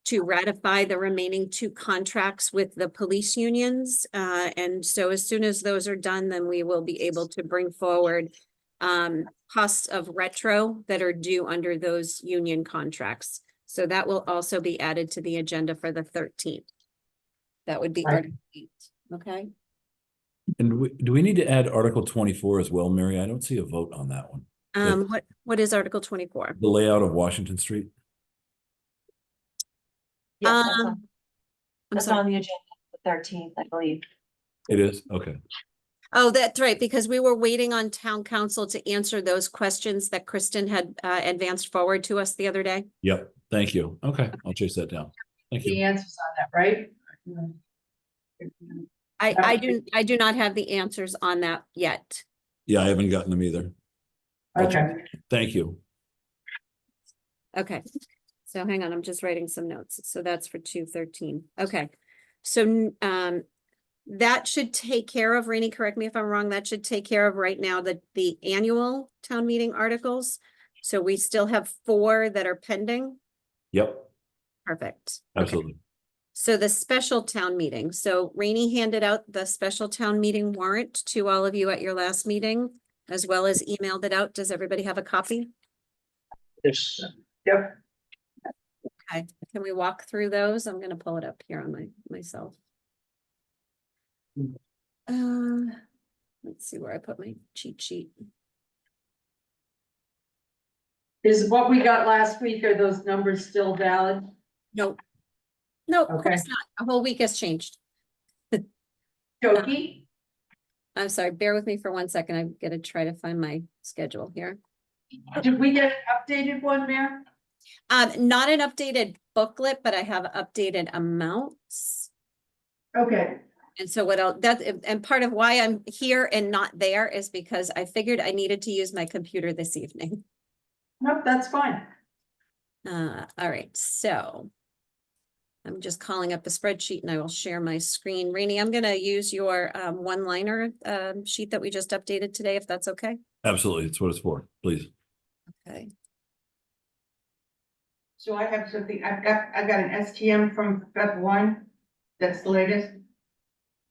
to ratify the remaining 2 contracts with the police unions. And so as soon as those are done, then we will be able to bring forward costs of retro that are due under those union contracts. So that will also be added to the agenda for the 13th. That would be Article 8, okay? And do we need to add Article 24 as well, Mary? I don't see a vote on that one. What is Article 24? The layout of Washington Street? Yes, I'm that's sorry. on the agenda, the 13th, I believe. It is? Okay. Oh, that's right, because we were waiting on town council to answer those questions that Kristen had advanced forward to us the other day. Yep. Thank you. Okay. I'll chase that down. Thank The you. answers on that, right? I do not have the answers on that yet. Yeah, I haven't gotten them either. Okay. Thank you. Okay, so hang on, I'm just writing some notes. So that's for 213. Okay, so that should take care of, Rainey, correct me if I'm wrong, that should take care of right now the annual town meeting articles. So we still have 4 that are pending. Yep. Perfect. Okay. Absolutely. So the special town meeting. So Rainey handed out the special town meeting warrant to all of you at your last meeting, as well as emailed it out. Does everybody have a copy? Yes. Yep. Okay, can we walk through those? I'm gonna pull it up here on myself. Let's see where I put my cheat sheet. Is what we got last week, are those numbers still valid? Nope. Nope, of Okay. course not. A whole week has changed. Jokey? I'm sorry, bear with me for 1 second. I'm gonna try to find my schedule here. Did we get an updated one, Mayor? Not an updated booklet, but I have updated amounts. Okay. And so and part of why I'm here and not there is because I figured I needed to use my computer this evening. Nope, that's fine. All right, so I'm just calling up the spreadsheet and I will share my screen. Rainey, I'm gonna use your one-liner sheet that we just updated today, if that's okay. Absolutely. It's what it's for. Please. Okay. So I have something, I've got an STM from Feb 1 That's the latest?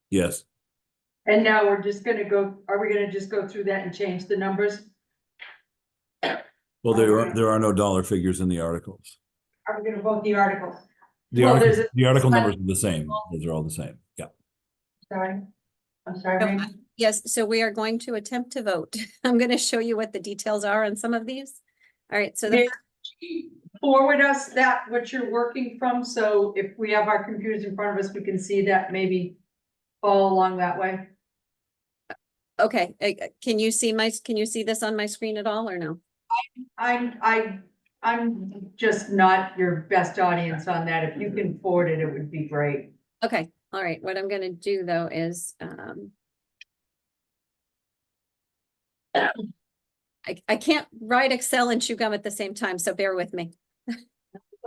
Yes, And now we're just gonna go, are we gonna just go through that and change the numbers? well, there are no dollar figures in the articles. Are we gonna vote the articles? Well, there's a- The article numbers are the same, those are all the same, yeah. Sorry, I'm sorry, So, Randy. Yes, so we are going to attempt to vote. I'm gonna show you what the details are on some of these. All right, so the Did you forward us that, what you're working from, so if we have our computers in front of us, we can see that maybe all along that way? okay, can you see this on my screen at all or no? I'm just not your best audience on that. If you can forward it, it would be great. Okay, all right, what I'm gonna do though is, I can't write Excel and chew gum at the same time, so bear with me.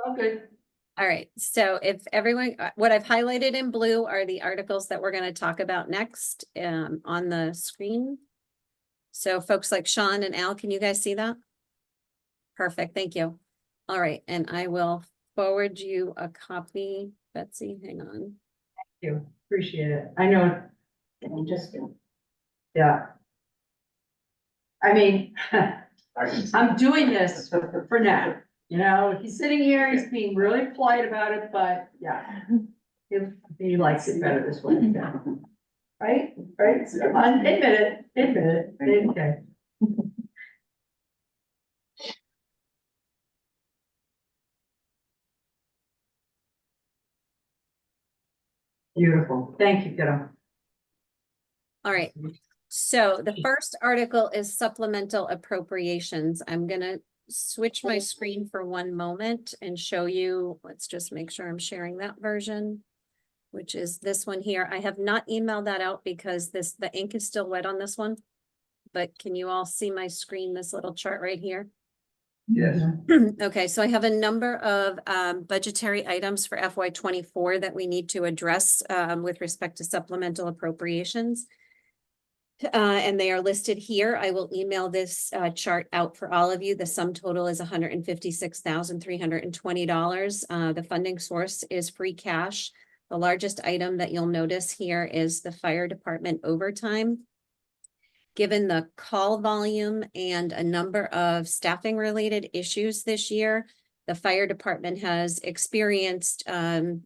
All good. All right, so if everyone, what I've highlighted in blue are the articles that we're gonna talk about next, on the screen. So folks like Sean and Al, can you guys see that? Perfect, thank you. All right, and I will forward you a copy. Betsy, hang on. Thank you. Appreciate it. I know, I'm just, yeah. I mean, I'm doing this for now, you know, he's sitting here, he's being really polite about it, but yeah. He likes it better this way, yeah. Right, right, come on, admit it, okay. Beautiful, thank you, kiddo. All right, so the first article is supplemental appropriations. I'm gonna switch my screen for one moment and show you, let's just make sure I'm sharing that version, which is this one here. I have not emailed that out because the ink is still wet on this one. But can you all see my screen, this little chart right here? Yes. Okay, so I have a number of budgetary items for FY '24 that we need to address with respect to supplemental appropriations. And they are listed here. I will email this chart out for all of you. The sum total is $156,320. The funding source is free cash. The largest item that you'll notice here is the fire department overtime. Given the call volume and a number of staffing related issues this year, the fire department has experienced some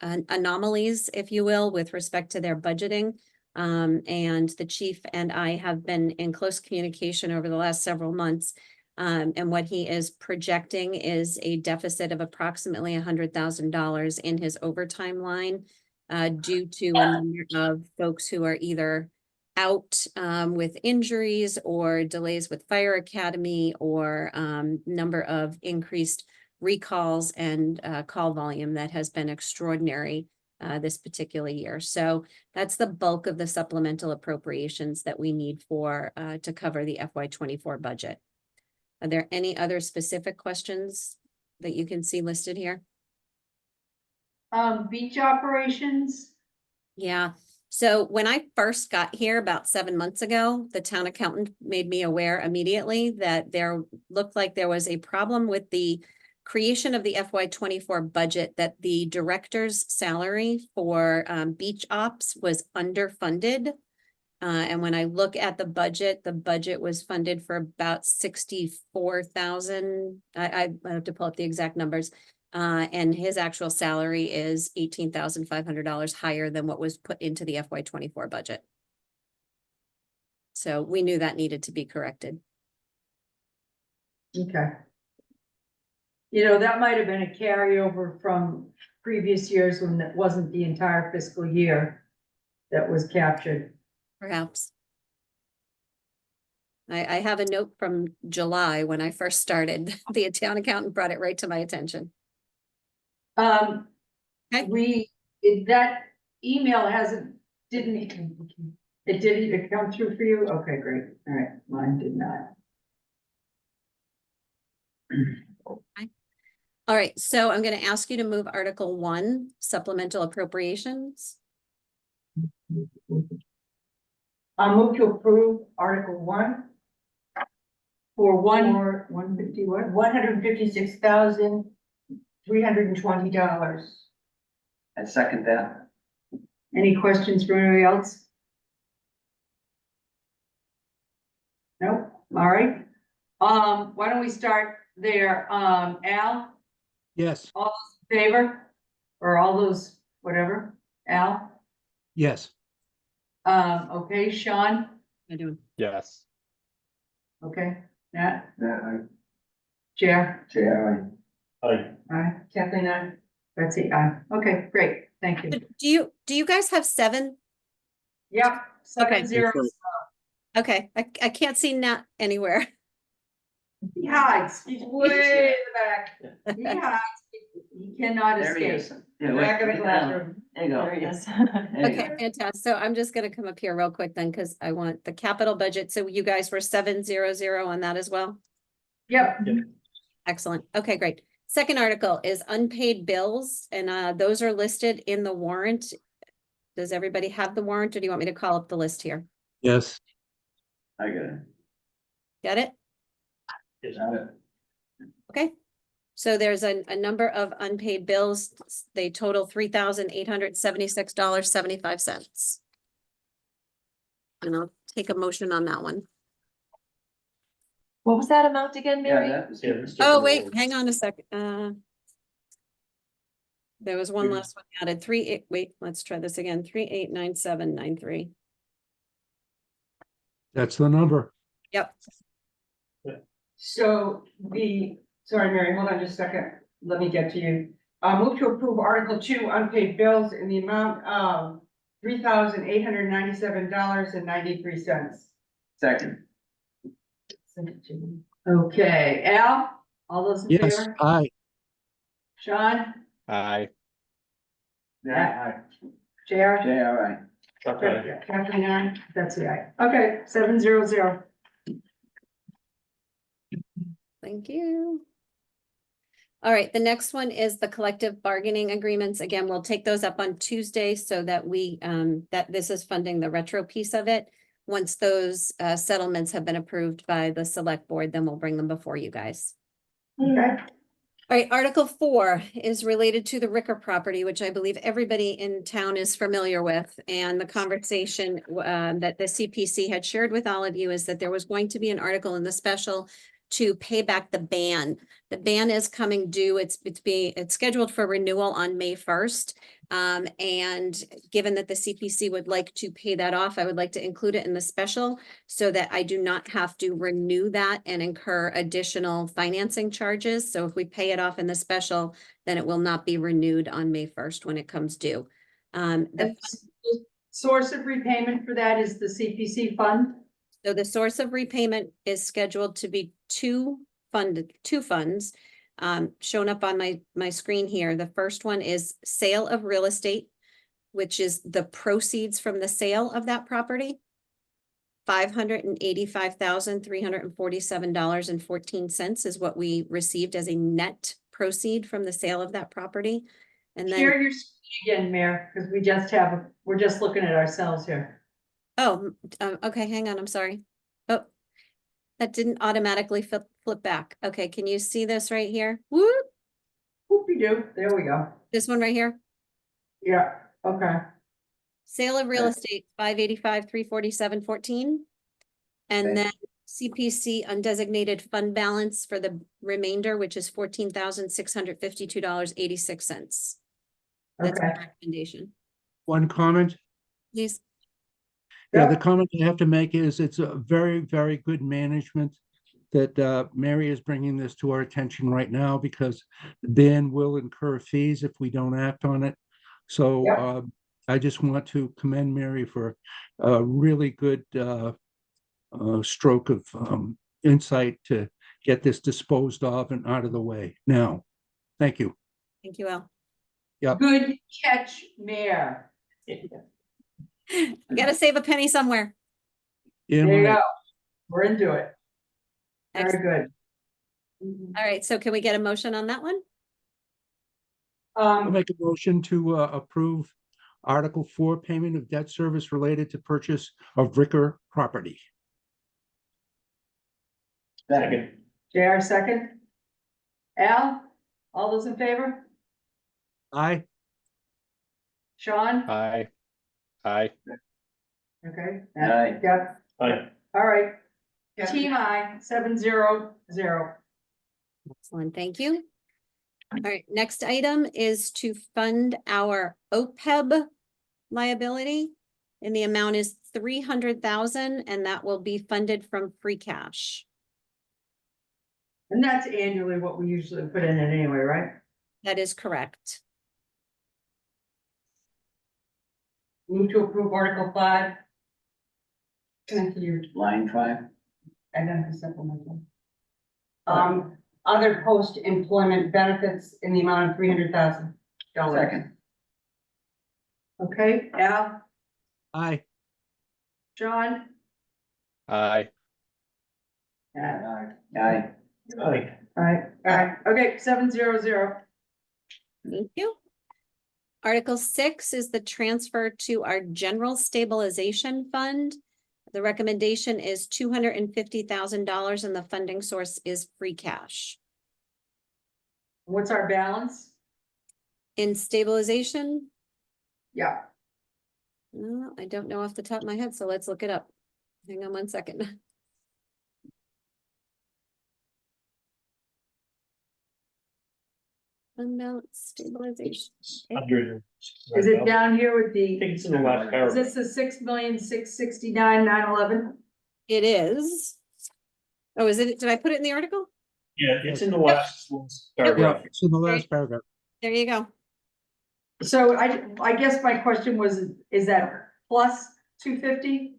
anomalies, if you will, with respect to their budgeting. And the chief and I have been in close communication over the last several months. And what he is projecting is a deficit of approximately $100,000 in his overtime line due to a number of folks who are either out with injuries or delays with fire academy or number of increased recalls and call volume that has been extraordinary this particular year. So that's the bulk of the supplemental appropriations that we need for to cover the FY '24 budget. Are there any other specific questions that you can see listed here? Beach operations, Yeah, so when I first got here about 7 months ago, the town accountant made me aware immediately that there looked like there was a problem with the creation of the FY '24 budget, that the director's salary for beach ops was underfunded. And when I look at the budget was funded for about 64,000. I have to pull up the exact numbers. And his actual salary is $18,500 higher than what was put into the FY '24 budget. So we knew that needed to be corrected. okay. You know, that might have been a carryover from previous years when it wasn't the entire fiscal year that was captured. Perhaps. I have a note from July when I first started. The town accountant brought it right to my attention. Okay. That email didn't come through for you? Okay, great. All right, mine did not. All right, so I'm going to ask you to move Article 1, supplemental appropriations. I'll move to approve Article 1. For For 150 what? $156,320. I second that. Any questions from anybody else? Nope, all right. Why don't we start there? Al, Yes, all those in favor? Or all those, whatever, Al? yes, Okay, Sean? I do. yes. Okay, Nat, That, Chair? Chair, I, Aye. Kathleen, aye. Betsy, aye. Okay, great, thank you. Do you guys have 7? Yep, Okay. 7-0. Okay, I can't see Nat anywhere. He hides, he's way in the back. He hides, he cannot there he escape. is. Yeah, Back of the wait, classroom. There you go. There he is. There you Okay, go. fantastic. So I'm just gonna come up here real quick then, because I want the capital budget. So you guys were 700 on that as well? Yep, Excellent. Okay, great. Second article is unpaid bills, and those are listed in the warrant. Does everybody have the warrant, or do you want me to call up the list here? Yes, I got it. Get it? Got it. Okay. So there's a number of unpaid bills. They total $3,876.75. And I'll take a motion on that one. What was that amount again, Yeah, Mary? that was. Yeah, it's Oh, different wait, world. hang on a second. There was one Maybe- last one added. Wait, let's try this again. 389793. that's the number. Yep. So sorry, Mary, hold on just a second. Let me get to you. Move to approve Article 2 unpaid bills in the amount of $3,897.93. Second. okay, Al, all those in Yes, favor? aye. Sean, Aye. Yeah, Chair? Chair, Okay. Kathleen, aye. Betsy, aye. Okay, 700. Thank you. All right, the next one is the collective bargaining agreements. Again, we'll take those up on Tuesday so that that this is funding the retro piece of it. Once those settlements have been approved by the select board, then we'll bring them before you guys. Okay, All right, Article 4 is related to the Ricker property, which I believe everybody in town is familiar with. And the conversation that the CPC had shared with all of you is that there was going to be an article in the special to pay back the ban. The ban is coming due. It's scheduled for renewal on May 1st. And given that the CPC would like to pay that off, I would like to include it in the special so that I do not have to renew that and incur additional financing charges. So if we pay it off in the special, then it will not be renewed on May 1st when it comes due. the source of repayment for that is the CPC fund? So the source of repayment is scheduled to be two funds shown up on my screen here. The first one is sale of real estate, which is the proceeds from the sale of that property. $585,347.14 is what we received as a net proceed from the sale of that property. And then, Share your screen again, Mayor, because we're just looking at ourselves here. okay, hang on, I'm sorry. Oh, that didn't automatically flip back. Okay, can you see this right here? Whoop, Whoopie-doo, there we go. this one right here. Yeah, okay. Sale of real estate, 585,347.14. And Okay. then CPC undesignated fund balance for the remainder, which is $14,652.86. That's my Okay. recommendation. One comment. Please. Yeah, the Yep. comment I have to make is it's a very, very good management that Mary is bringing this to our attention right now because the ban will incur fees if we don't act on it. So Yep. I just want to commend Mary for a really good stroke of insight to get this disposed of and out of the way now. Thank you. Thank you, Al. Good catch, Mayor. Gotta save a penny somewhere. Yeah, There you right. go. We're into it. Very Excellent. good. All right, so can we get a motion on that one? I'll make a motion to approve Article 4, payment of debt service related to purchase of Ricker property. Second. JR second. Al, all those in favor? Aye. Sean, Aye. Aye. Okay? Aye. Yep, Aye. All right, yep. team I, 700. Excellent, thank you. All right, next item is to fund our OPEB liability. And the amount is 300,000, and that will be funded from free cash. And that's annually what we usually put in it anyway, right? That is correct. Move to approve Article 5. Continue. Line 5. Identify supplemental. Other post-employment benefits in the amount of $300,000. Second. Okay, Al, Aye. John, Aye. Aye. Aye. all right, okay, 700. Thank you. Article 6 is the transfer to our general stabilization fund. The recommendation is $250,000 and the funding source is free cash. What's our balance? In stabilization, Yeah, I don't know off the top of my head, so let's look it up. Hang on one second. Fund balance stabilization. Hundred. is it down here with I the, think it's in the last is paragraph. this the 6,669,911? It is. Oh, is it? Did I put it in the article? Yeah, it's in the last Yeah, paragraph. it's in the last paragraph. There you go. So I guess my question was, is that plus 250?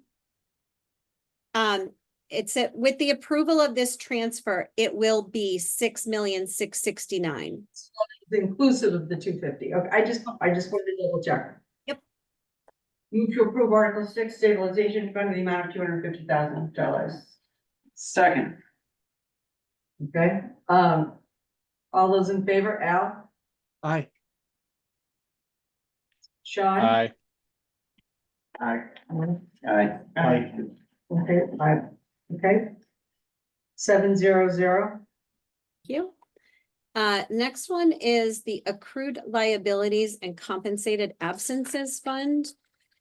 It's with the approval of this transfer, it will be 6,669,000. Inclusive of the 250. Okay, I just wanted to double check. Move to approve Article 6 stabilization fund in the amount of $250,000. Second. Okay, all those in favor, Al, Aye. Sean? Aye. Aye. Aye. Aye. Okay, okay. 700. Thank you. Next one is the accrued liabilities and compensated absences fund.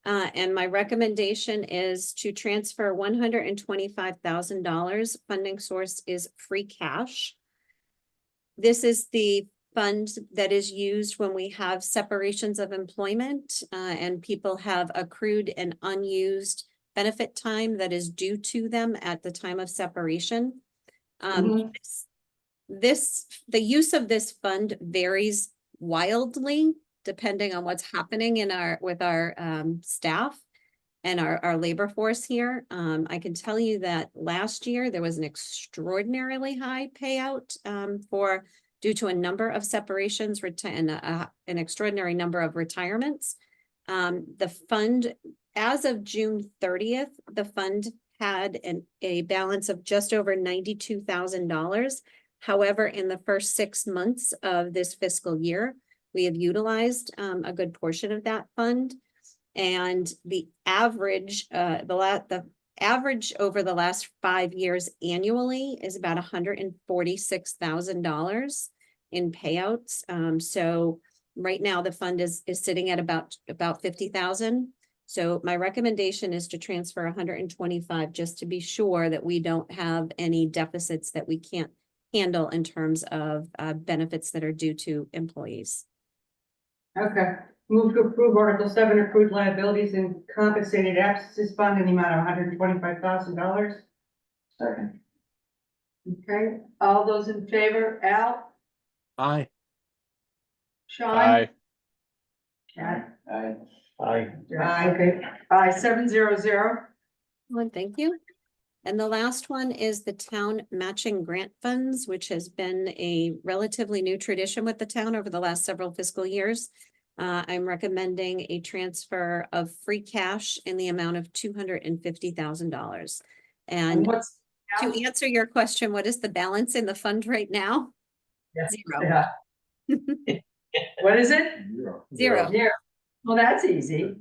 And my recommendation is to transfer $125,000. Funding source is free cash. This is the fund that is used when we have separations of employment, and people have accrued and unused benefit time that is due to them at the time of separation. The use of this fund varies wildly depending on what's happening in with our staff and our labor force here. I can tell you that last year there was an extraordinarily high payout due to a number of separations and an extraordinary number of retirements. The fund, as of June 30th, the fund had a balance of just over $92,000. However, in the first 6 months of this fiscal year, we have utilized a good portion of that fund. And the average, the average over the last 5 years annually is about $146,000 in payouts. So right now the fund is sitting at about 50,000. So my recommendation is to transfer 125 just to be sure that we don't have any deficits that we can't handle in terms of benefits that are due to employees. Okay, move to approve Article 7 accrued liabilities and compensated absences fund in the amount of $125,000. Second. Okay, all those in favor, Al, Aye. Sean? Aye. Aye. Aye. Aye. Aye. Okay, aye, 700. Well, thank you. And the last one is the town matching grant funds, which has been a relatively new tradition with the town over the last several fiscal years. I'm recommending a transfer of free cash in the amount of $250,000. And What's? to answer your question, what is the balance in the fund right now? Yes, Zero. yeah. What is it? Zero. Yeah. Well, that's easy.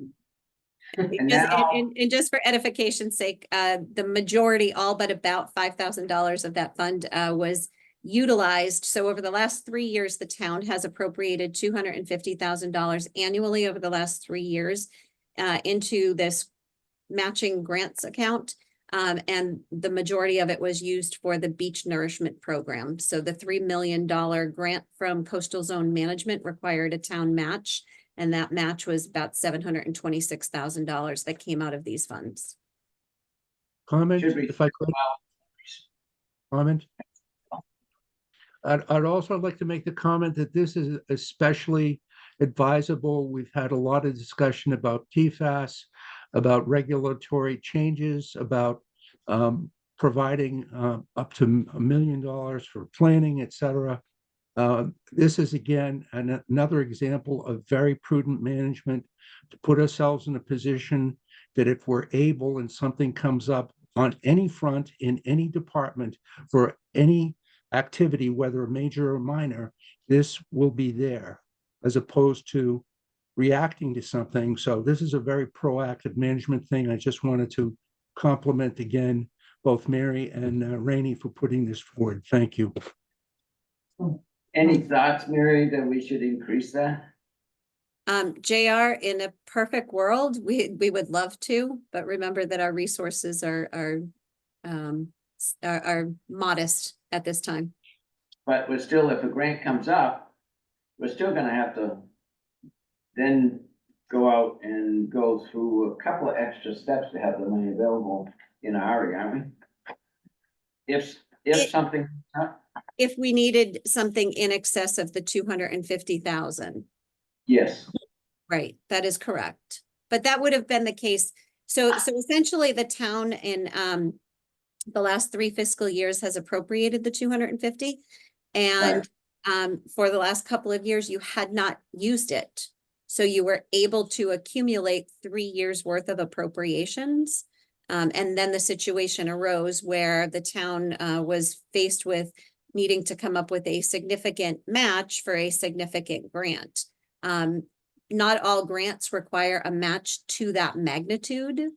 And just for edification's sake, the majority, all but about $5,000 of that fund was utilized. So over the last 3 years, the town has appropriated $250,000 annually over the last 3 years. into this matching grants account. And the majority of it was used for the beach nourishment program. So the $3 million grant from Coastal Zone Management required a town match. And that match was about $726,000 that came out of these funds. Comment, Should we- if I could. Comment. I'd also like to make the comment that this is especially advisable. We've had a lot of discussion about PFAS, about regulatory changes, about providing up to $1 million for planning, et cetera. This is again another example of very prudent management to put ourselves in a position that if we're able and something comes up on any front in any department for any activity, whether major or minor, this will be there as opposed to reacting to something. So this is a very proactive management thing. I just wanted to compliment again both Mary and Rainey for putting this forward. Thank you. Any thoughts, Mary, that we should increase that? JR, in a perfect world, we would love to, but remember that our resources are modest at this time. But we're still, if a grant comes up, we're still gonna have to then go out and go through a couple of extra steps to have the money available in a hurry, aren't we? If something, If we needed something in excess of the 250,000. yes, Right, that is correct. But that would have been the case. So essentially the town in the last 3 fiscal years has appropriated the 250. And for the last couple of years, you had not used it. So you were able to accumulate 3 years worth of appropriations. And then the situation arose where the town was faced with needing to come up with a significant match for a significant grant. Not all grants require a match to that magnitude.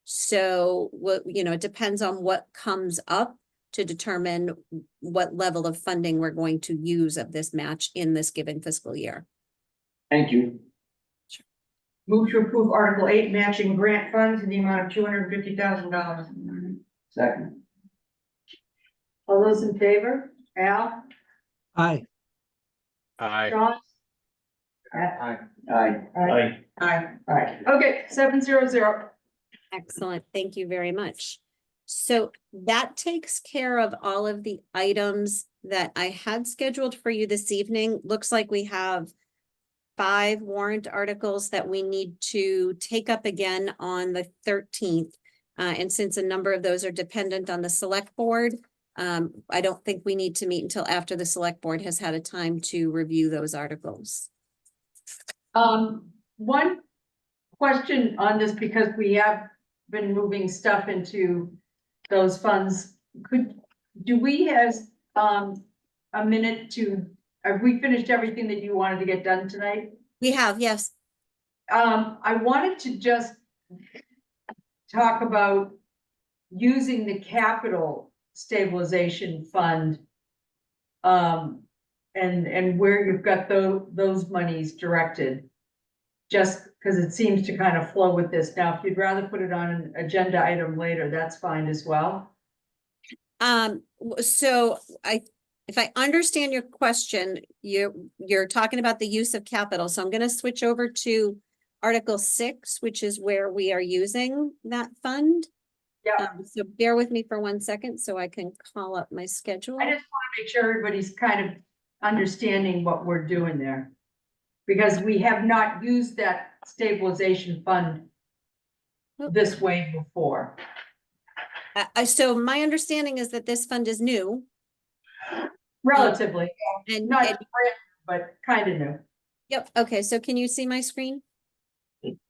So it depends on what comes up to determine what level of funding we're going to use of this match in this given fiscal year. thank you. Move to approve Article 8, matching grant funds in the amount of $250,000. Second, All those in favor? Al? Aye. John? Aye. aye, I, Aye. Aye. Okay, 700. Excellent, thank you very much. So that takes care of all of the items that I had scheduled for you this evening. Looks like we have 5 warrant articles that we need to take up again on the 13th. And since a number of those are dependent on the select board, I don't think we need to meet until after the select board has had a time to review those articles. One question on this, because we have been moving stuff into those funds. Do we have, a minute to, have we finished everything that you wanted to get done tonight? We have, yes. I wanted to just talk about using the capital stabilization fund. And where you've got those monies directed. Just because it seems to kind of flow with this. Now, if you'd rather put it on an agenda item later, that's fine as well. So if I understand your question, you're talking about the use of capital. So I'm going to switch over to Article 6, which is where we are using that fund. Yeah. So bear with me for 1 second so I can call up my schedule. I just want to make sure everybody's kind of understanding what we're doing there. Because we have not used that stabilization fund this way before. So my understanding is that this fund is new. Relatively, And, not and- brand, but kind of new. yep, okay, so can you see my screen?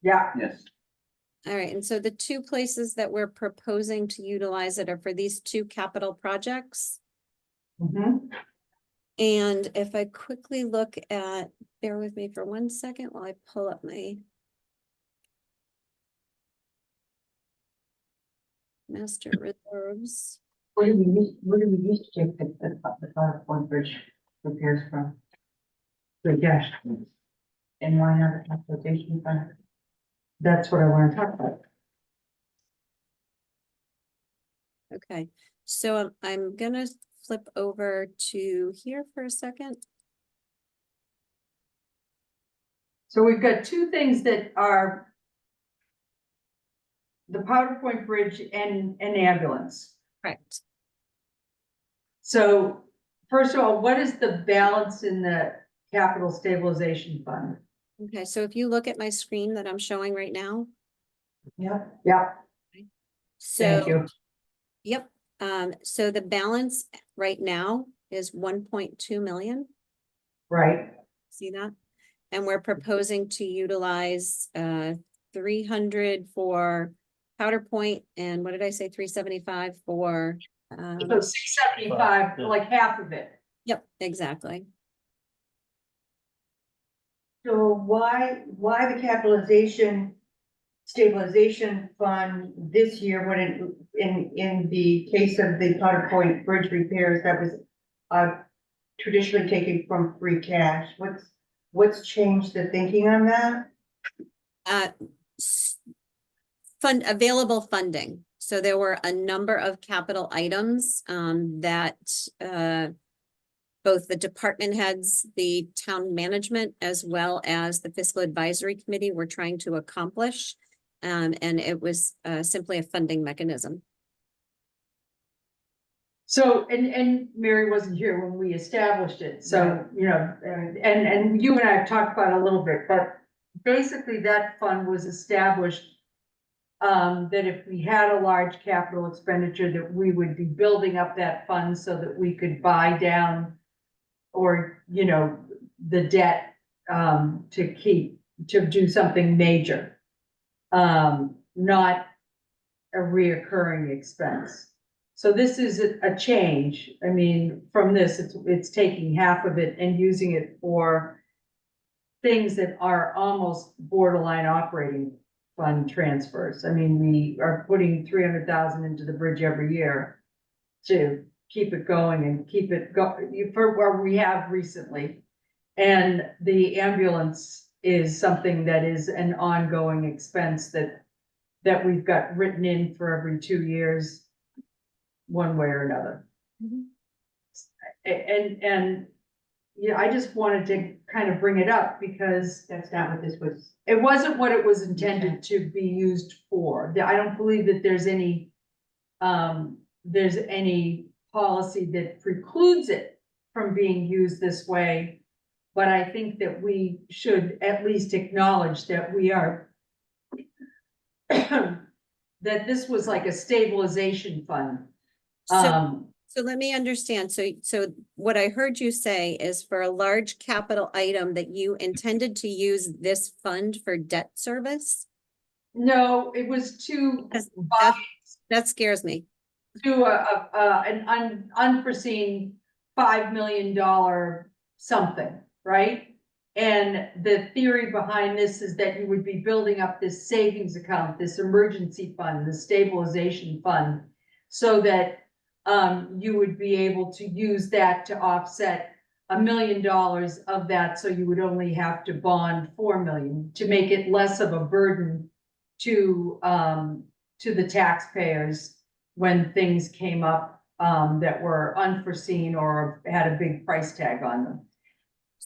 Yeah. yes, All right, and so the 2 places that we're proposing to utilize it are for these 2 capital projects. Mhm. And if I quickly look at, bear with me for 1 second while I pull up my master reserves. Where do we use to take the Point Bridge repairs from? Good, yes. And why not a capitalization fund? that's what I want to talk about. Okay, so I'm gonna flip over to here for a second. So we've got two things that are the Powder Point Bridge and an ambulance. Correct. So first of all, what is the balance in the capital stabilization fund? Okay, so if you look at my screen that I'm showing right now, Yeah. Yeah, thank so, you. yep, so the balance right now is 1.2 million. Right, See that? And we're proposing to utilize 300 for Powder Point, and what did I say, 375 for so 675, like half of it. yep, exactly. So why the capitalization stabilization fund this year when in the case of the Powder Point Bridge repairs, that was traditionally taken from free cash? What's changed the thinking on that? Available funding. So there were a number of capital items that both the department heads, the town management, as well as the fiscal advisory committee were trying to accomplish. And it was simply a funding mechanism. So, and Mary wasn't here when we established it, so, you know, and you and I have talked about it a little bit, but basically that fund was established that if we had a large capital expenditure, that we would be building up that fund so that we could buy down or, you know, the debt, to do something major. Not a reoccurring expense. So this is a change. I mean, from this, it's taking half of it and using it for things that are almost borderline operating fund transfers. I mean, we are putting 300,000 into the bridge every year to keep it going and keep it for where we have recently. And the ambulance is something that is an ongoing expense that we've got written in for every 2 years, one way or another. And, you know, I just wanted to kind of bring it up because That's not what this was. it wasn't what it was intended to be used for. I don't believe that there's any policy that precludes it from being used this way. But I think that we should at least acknowledge that we are that this was like a stabilization fund. So let me understand. So what I heard you say is for a large capital item that you intended to use this fund for debt service? No, it was to Because buy that scares me. to an unforeseen $5 million something, right? And the theory behind this is that you would be building up this savings account, this emergency fund, the stabilization fund, so that you would be able to use that to offset $1 million of that, so you would only have to bond 4 million to make it less of a burden to the taxpayers when things came up that were unforeseen or had a big price tag on them.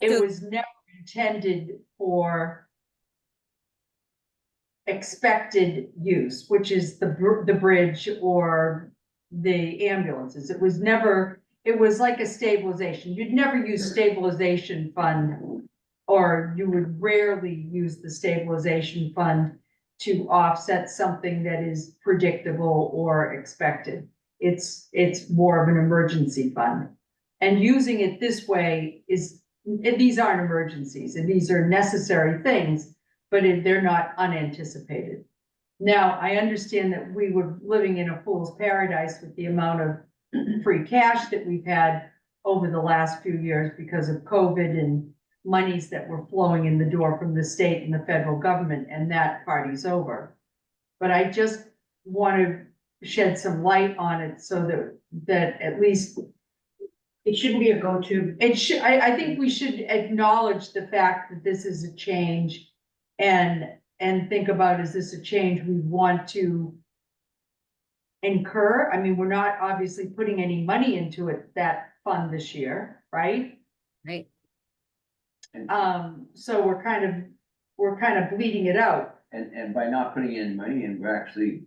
It So- was never intended for expected use, which is the bridge or the ambulances. It was never, it was like a stabilization. You'd never use stabilization fund, or you would rarely use the stabilization fund to offset something that is predictable or expected. It's more of an emergency fund. And using it this way is, these aren't emergencies, and these are necessary things, but they're not unanticipated. Now, I understand that we were living in a fool's paradise with the amount of free cash that we've had over the last few years because of COVID and monies that were flowing in the door from the state and the federal government, and that party's over. But I just want to shed some light on it so that at least It shouldn't be a go-to. it should, I think we should acknowledge the fact that this is a change, and and think about, is this a change we want to incur? I mean, we're not obviously putting any money into it, that fund this year, right? Right? So we're kind of bleeding it out. And by not putting in money, and we're actually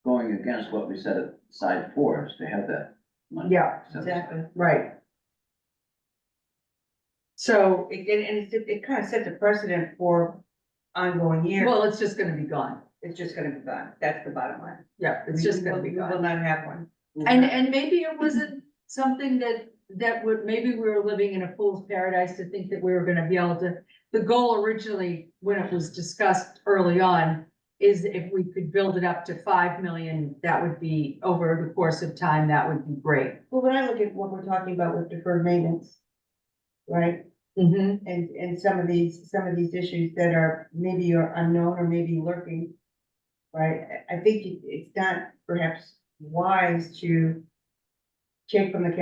going against what we set aside for us to have that money. Yeah, set aside. Exactly. right. So, It kind of sets a precedent for ongoing years. well, it's just gonna be gone. It's just gonna be gone. That's the bottom line. Yeah, it's just gonna be We will gone. not have one. And maybe it wasn't something that would, maybe we were living in a fool's paradise to think that we were gonna be able to. The goal originally, when it was discussed early on, is if we could build it up to 5 million, that would be, over the course of time, that would be great. Well, when I look at what we're talking about with deferred maintenance, right? Mm-hmm. And some of these issues that are maybe are unknown or maybe lurking. Right, I think it's not perhaps wise to take from the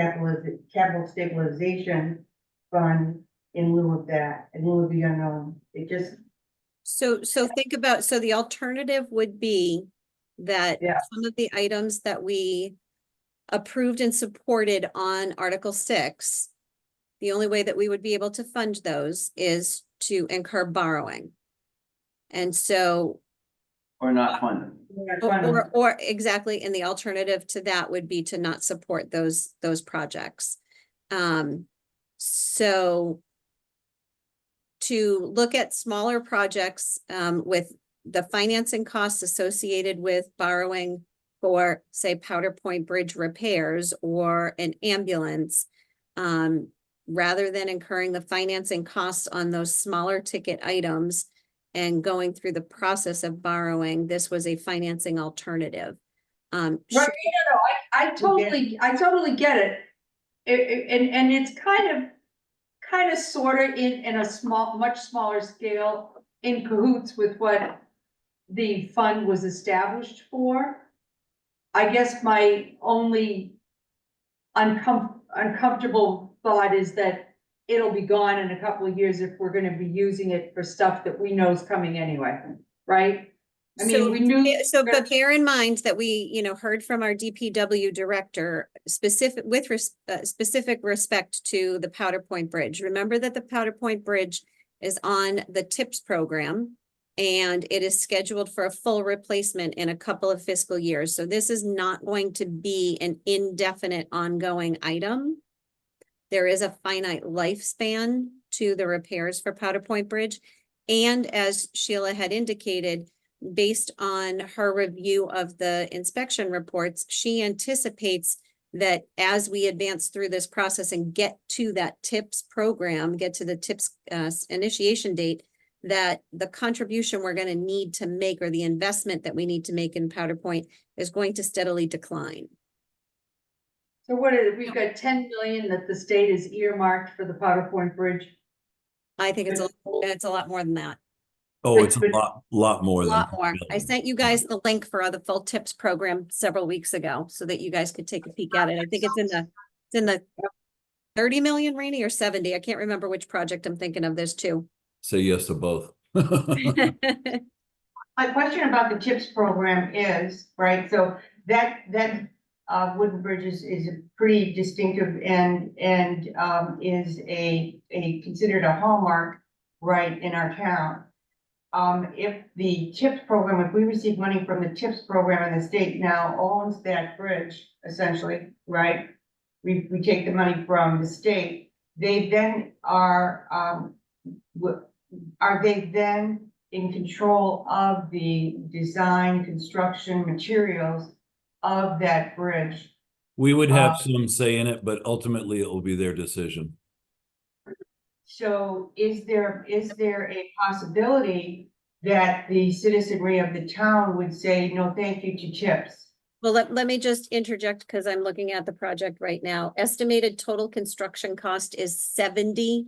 capital stabilization fund in lieu of that, in lieu of the unknown. It just, So think about, so the alternative would be that Yeah. some of the items that we approved and supported on Article 6, the only way that we would be able to fund those is to incur borrowing. And so, Or not funded. we're not trying to- or exactly, and the alternative to that would be to not support those projects. So to look at smaller projects with the financing costs associated with borrowing for, say, Powder Point Bridge repairs or an ambulance, rather than incurring the financing costs on those smaller ticket items and going through the process of borrowing, this was a financing alternative. Right, no, I totally get it. And it's kind of sort of in a much smaller scale, in cahoots with what the fund was established for. I guess my only uncomfortable thought is that it'll be gone in a couple of years if we're gonna be using it for stuff that we know is coming anyway, right? I mean, we knew. But bear in mind that we, heard from our DPW director specific respect to the Powder Point Bridge. Remember that the Powder Point Bridge is on the TIPS program and it is scheduled for a full replacement in a couple of fiscal years. So this is not going to be an indefinite ongoing item. There is a finite lifespan to the repairs for Powder Point Bridge. And as Sheila had indicated, based on her review of the inspection reports, she anticipates that as we advance through this process and get to that TIPS program, get to the TIPS initiation date, that the contribution we're going to need to make, or the investment that we need to make in Powder Point, is going to steadily decline. So what is it? We've got 10 million that the state is earmarked for the Powder Point Bridge. I think it's a lot more than that. Oh, it's a lot more A than. lot more. I sent you guys the link for the full TIPS program several weeks ago so that you guys could take a peek at it. I think it's in the 30 million, Rainey, or 70. I can't remember which project I'm thinking of. There's two. Say yes to both. My question about the TIPS program is, right, so that wooden bridge is a pretty distinctive and is considered a hallmark, right, in our town. If the TIPS program, if we receive money from the TIPS program and the state now owns that bridge, essentially, right? We take the money from the state, they then are they then in control of the design, construction, materials of that bridge? We would have some say in it, but ultimately it will be their decision. So is there a possibility that the citizenry of the town would say, no, thank you to TIPS? Well, let me just interject because I'm looking at the project right now. Estimated total construction cost is 70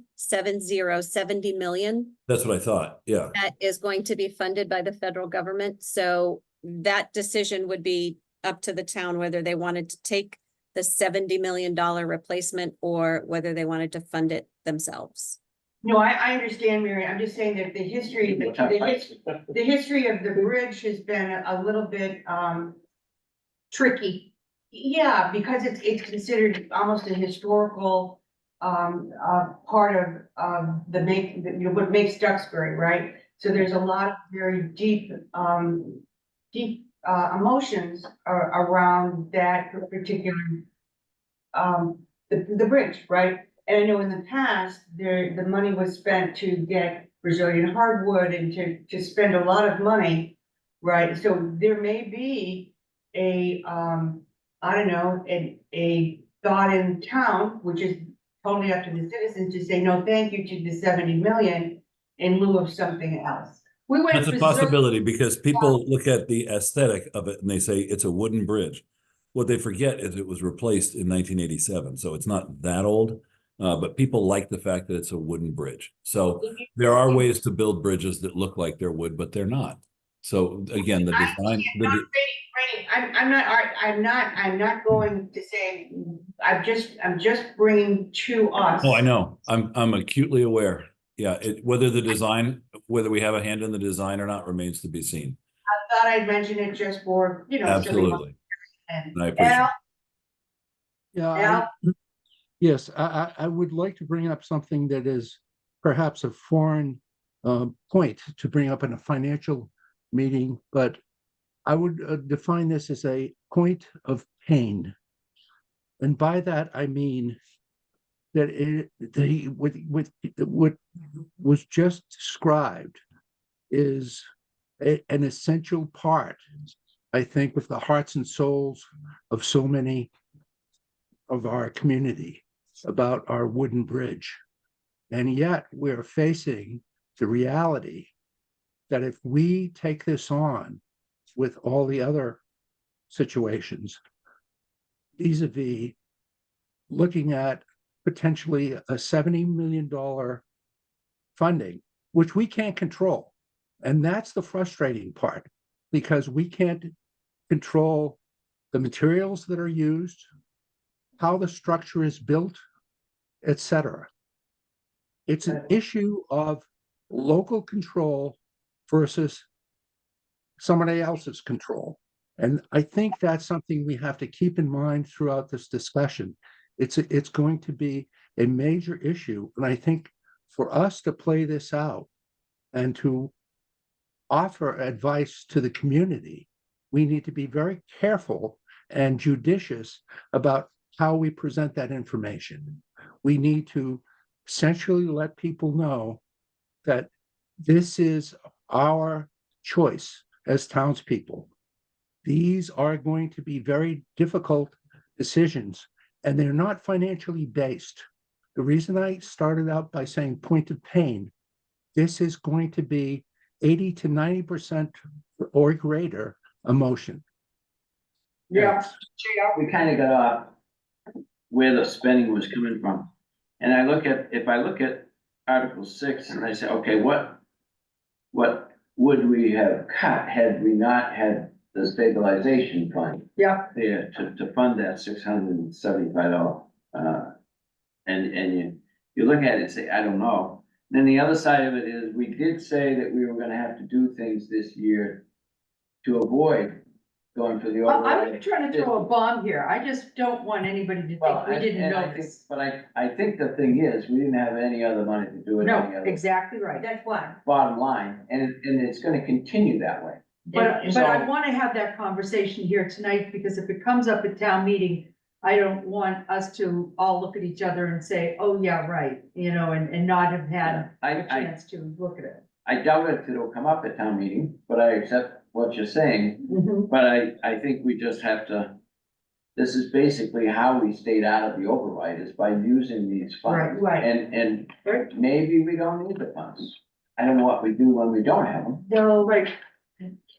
million. That's what I thought. Yeah. That is going to be funded by the federal government. So that decision would be up to the town whether they wanted to take the $70 million replacement or whether they wanted to fund it themselves. No, I understand, Mary, I'm just saying that the history, the history of the bridge has been a little bit, Tricky. yeah, because it's considered almost a historical, part of what makes Duxbury, right? So there's a lot of very deep, emotions around that particular, the bridge, right? And I know in the past, the money was spent to get Brazilian hardwood and to spend a lot of money, right? So there may be a, I don't know, a thought in town, which is totally up to the citizens to say, no, thank you to the 70 million in lieu of something else. We went. That's a berserk- possibility because people look at the aesthetic of it and they say it's a wooden bridge. What they forget is it was replaced in 1987, so it's not that old. But people like the fact that it's a wooden bridge. So there are ways to build bridges that look like they're wood, but they're not. So again, the design, I'm not going to say, I'm just bringing to us. oh, I know. I'm acutely aware. Yeah, whether we have a hand in the design or not remains to be seen. I thought I'd mention it just for, so we- Absolutely. And And I appreciate Al, it. Yeah, Al, yes, I would like to bring up something that is perhaps a foreign point to bring up in a financial meeting, but I would define this as a point of pain. And by that, I mean that what was just described is an essential part, I think, of the hearts and souls of so many of our community about our wooden bridge. And yet we're facing the reality that if we take this on with all the other situations, vis-a-vis looking at potentially a $70 million funding, which we can't control. And that's the frustrating part, because we can't control the materials that are used, how the structure is built, etc. It's an issue of local control versus somebody else's control. And I think that's something we have to keep in mind throughout this discussion. It's going to be a major issue. And I think for us to play this out and to offer advice to the community, we need to be very careful and judicious about how we present that information. We need to essentially let people know that this is our choice as townspeople. These are going to be very difficult decisions, and they're not financially based. The reason I started out by saying point of pain, this is going to be 80 to 90% or greater emotion. yeah, We kind of got off where the spending was coming from. And if I look at Article 6 and I say, okay, what would we have cut had we not had the stabilization fund Yeah, there to fund that $675? And you look at it and say, I don't know. Then the other side of it is, we did say that we were gonna have to do things this year to avoid going for the override. I'm not trying to throw a bomb here. I just don't want anybody to think we didn't know this. But I think the thing is, we didn't have any other money to do it. No, any other exactly right. that's why. bottom line, and it's gonna continue that way. But so- I want to have that conversation here tonight, because if it comes up at town meeting, I don't want us to all look at each other and say, oh, yeah, right, and not have had a I chance to look at it. I doubt if it'll come up at town meeting, but I accept what you're saying. Mhm. But I think we just have to, this is basically how we stayed out of the override, is by using these funds. Right. And Right. maybe we don't need the funds. I don't know what we do when we don't have them. No, right.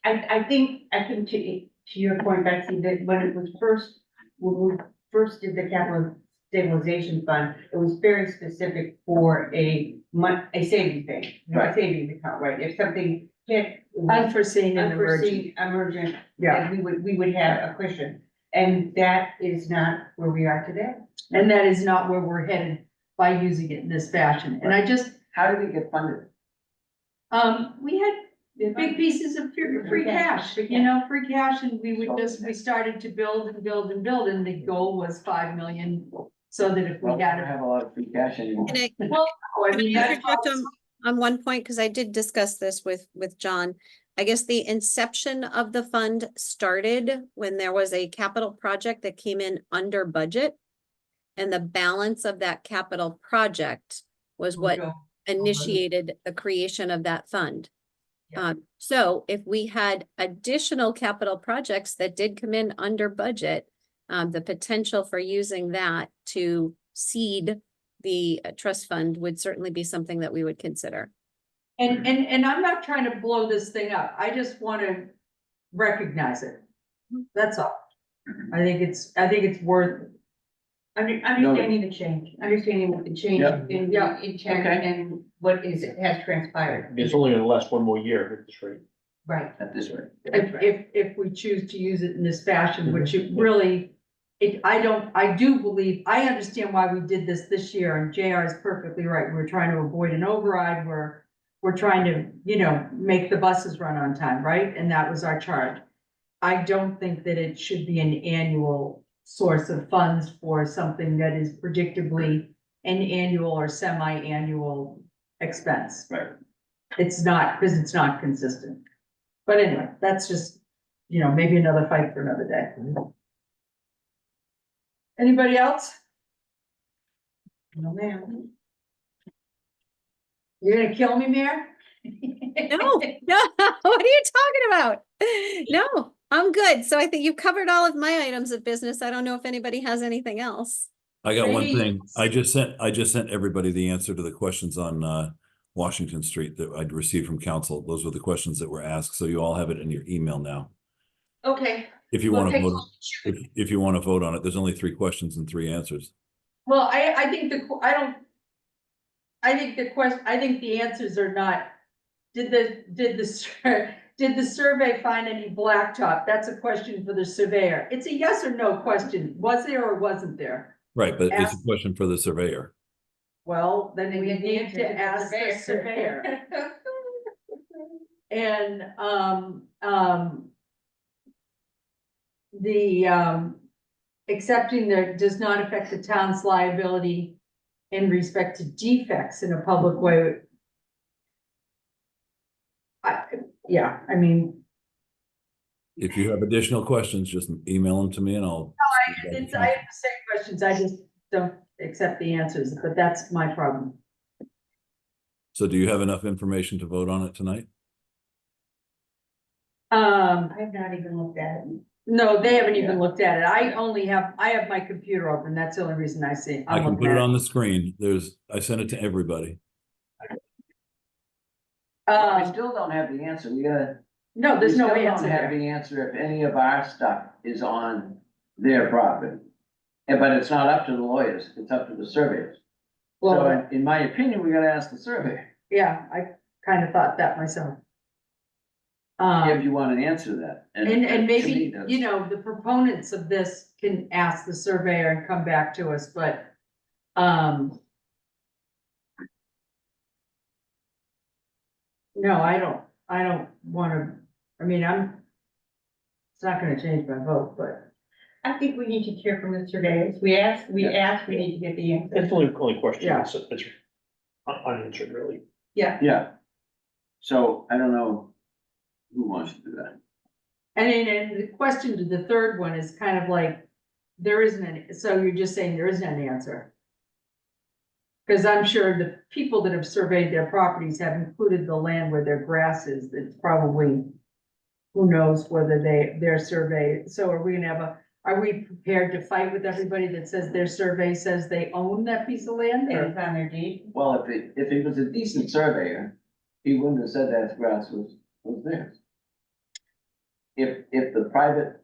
I think to your point, Betsy, that when we first did the capital stabilization fund, it was very specific for a saving thing, a Right. savings account, right? If something hit. Unforeseen and emergent. Emergent, Yeah. then we would have a cushion. And that is not where we are today. And that is not where we're headed by using it in this fashion. And I just how did it get funded? We had big pieces of free cash, you know, free cash, and we started to build and build and build, and the goal was 5 million. So that if we Well, we had don't have a lot of free cash anymore. Can I, well, no, I can mean, I that's interject on one point, because I did discuss this with John. I guess the inception of the fund started when there was a capital project that came in under budget. And the balance of that capital project was what initiated the creation of that fund. Yeah. So if we had additional capital projects that did come in under budget, the potential for using that to seed the trust fund would certainly be something that we would consider. And I'm not trying to blow this thing up. I just want to recognize it. That's all. I think it's worth. Understanding the change, understanding what the change Yeah. in Yeah. intent Okay. and what has transpired. It's only gonna last one more year at this rate. Right. At this rate. If we choose to use it in this fashion, which it really, I do believe, I understand why we did this year, and JR is perfectly right. We're trying to avoid an override, we're trying to, you know, make the buses run on time, right? And that was our charge. I don't think that it should be an annual source of funds for something that is predictably an annual or semi-annual expense. Right. It's not, because it's not consistent. But anyway, that's just, you know, maybe another fight for another day. Anybody else? No, ma'am. You're gonna kill me, Mayor? No, no, what are you talking about? No, I'm good. So I think you've covered all of my items of business. I don't know if anybody has anything else. I got one Maybe- thing. I just sent everybody the answer to the questions on Washington Street that I'd received from council. Those were the questions that were asked. So you all have it in your email now. Okay, If you Well, want to thanks. vote, if you want to vote on it, there's only 3 questions and 3 answers. well, I think I think the answers are not, did the survey find any blacktop? That's a question for the surveyor. It's a yes or no question. Was there or wasn't there? Right, but it's a Ask- question for the surveyor. Well, then we need the need answer to to the ask the surveyor. surveyor. And, accepting that does not affect the town's liability in respect to defects in a public way. Yeah, I mean, If you have additional questions, just email them to me and I'll. I have the same questions, I just don't accept the answers, but that's my problem. So do you have enough information to vote on it tonight? I've not even looked at it. No, they haven't even looked at it. I have my computer open. That's the only reason I see. I I'm can looking put it at on the screen. I sent it to everybody. We still don't have the answer. We gotta. No, there's no we still answer don't have there. the answer if any of our stuff is on their property. But it's not up to the lawyers, it's up to the surveyors. So Well, in my opinion, we gotta ask the surveyor, yeah, I kind of thought that myself. if you want an answer to that. And to me, maybe, that's- you know, the proponents of this can ask the surveyor and come back to us, but, no, I don't wanna, I mean, it's not gonna change my vote, but, I think we need to hear from the surveyors. We asked, we need to get the answer. That's the only question Yeah. that's unanswered, really. Yeah. So I don't know who wants to do that. and the question to the third one is kind of like, there isn't any, so you're just saying there isn't an answer. Cause I'm sure the people that have surveyed their properties have included the land where their grass is, it's probably, who knows whether their survey, so are we gonna are we prepared to fight with everybody that says their survey says they own that piece of land? And Or- it's on their deed. Well, if he was a decent surveyor, he wouldn't have said that grass was theirs. If the private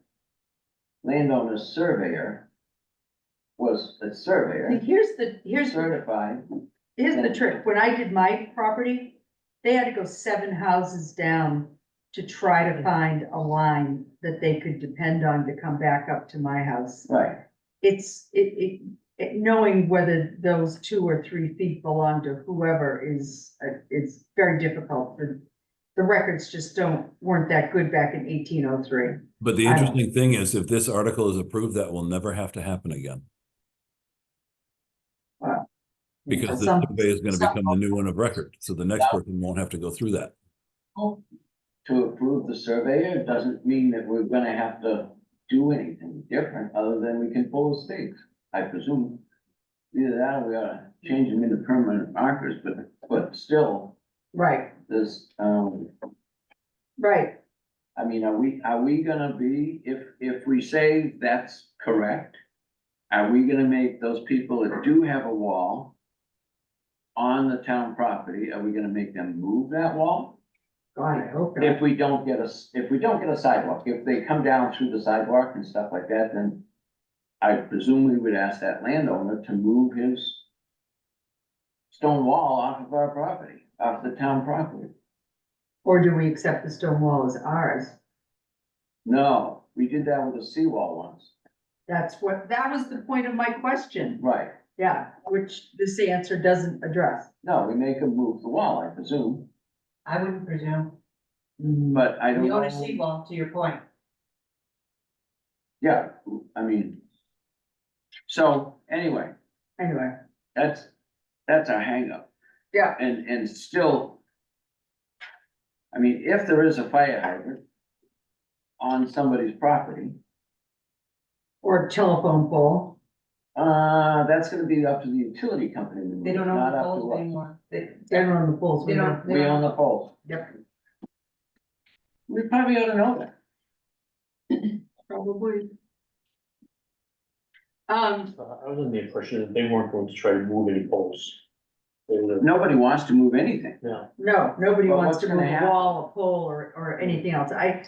landowner's surveyor was a surveyor, Here's the certified, trick, when I did my property, they had to go 7 houses down to try to find a line that they could depend on to come back up to my house. right, It knowing whether those 2 or 3 feet belong to whoever is very difficult for, the records just weren't that good back in 1803. But the I don't- interesting thing is, if this article is approved, that will never have to happen again. Wow. Because this Some- survey is gonna some- become the new one of record, so the next person won't have to go through that. To approve the surveyor doesn't mean that we're gonna have to do anything different, other than we can pull the stakes, I presume. Either that or we ought to change them into permanent markers, but still, Right, there's, right. I mean, are we gonna be, if we say that's correct, are we gonna make those people that do have a wall on the town property, are we gonna make them move that wall? God, I hope not. If we don't get a sidewalk, if they come down through the sidewalk and stuff like that, then I presume we would ask that landowner to move his stone wall off of our property, off the town property. Or do we accept the stone wall as ours? No, we did that with a seawall once. That was the point of my question. Right. Yeah, which this answer doesn't address. No, we make them move the wall, I presume, I wouldn't presume. but I don't We know. own a seawall, to your point. Yeah, I mean. So, anyway, Anyway, that's our hangup. Yeah. And still. I mean, if there is a fire hydrant on somebody's property, or telephone pole. that's gonna be up to the utility company. to move They don't it, own not the up to poles us. anymore. They don't own the poles. They don't- We own the poles. Yep, We probably ought to know that. probably. I was under the impression that they weren't going to try to move any poles. They were, Nobody wants to move anything. no, No, nobody Well, wants what's to move gonna a happen? wall, a pole, or anything else. I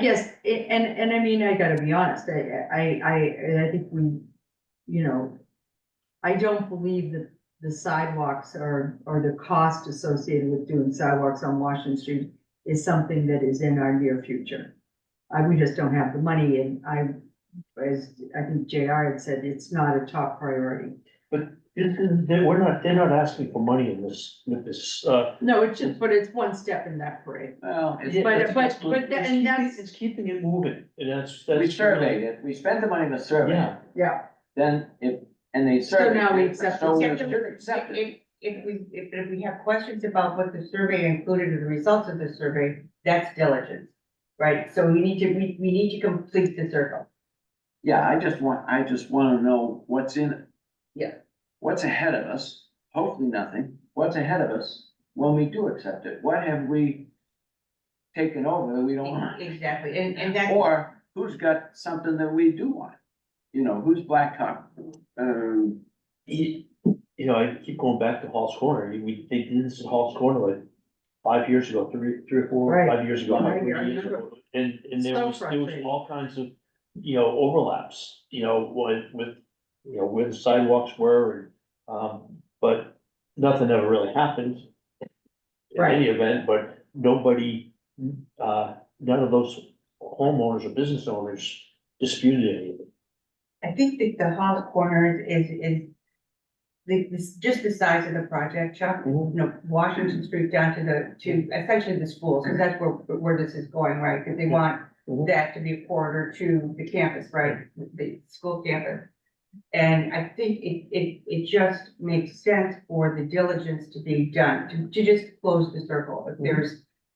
guess, and I mean, I gotta be honest, I think we, you know, I don't believe that the sidewalks or the cost associated with doing sidewalks on Washington Street is something that is in our near future. We just don't have the money, and as I think JR had said, it's not a top priority. they're not asking for money in this, with this, No, but it's one step in that parade. Well, Yeah, and that's- it's keeping it moving, and that's. we surveyed it, we spent the money to survey, Yeah, Yeah, then and they surveyed. now we it, accept so it. we should accept it. If we have questions about what the survey included in the results of the survey, that's diligence. Right, so we need to complete the circle. Yeah, I just wanna know what's in it. Yeah. What's ahead of us, hopefully nothing, what's ahead of us when we do accept it, what have we taken over that we don't want? Exactly, and that's. Or who's got something that we do want? You know, who's blacktop? you know, I keep going back to Hall's Corner, they did this at Hall's Corner like 5 years ago, three or four, Right. 5 years ago. Yeah, like, 3 I years remember. ago. And there So was frustrating. all kinds of, overlaps, with, where the sidewalks were, but nothing ever really happened. In any event, but nobody, none of those homeowners or business owners disputed any of it. I think that the Hall Corner is just the size of the project, Chuck. Mhm. Washington Street down to essentially the schools, because that's where this is going, right? Because they want Mhm. that to be a corridor to the campus, right? The school campus. And I think it just makes sense for the diligence to be done, to just close the circle. If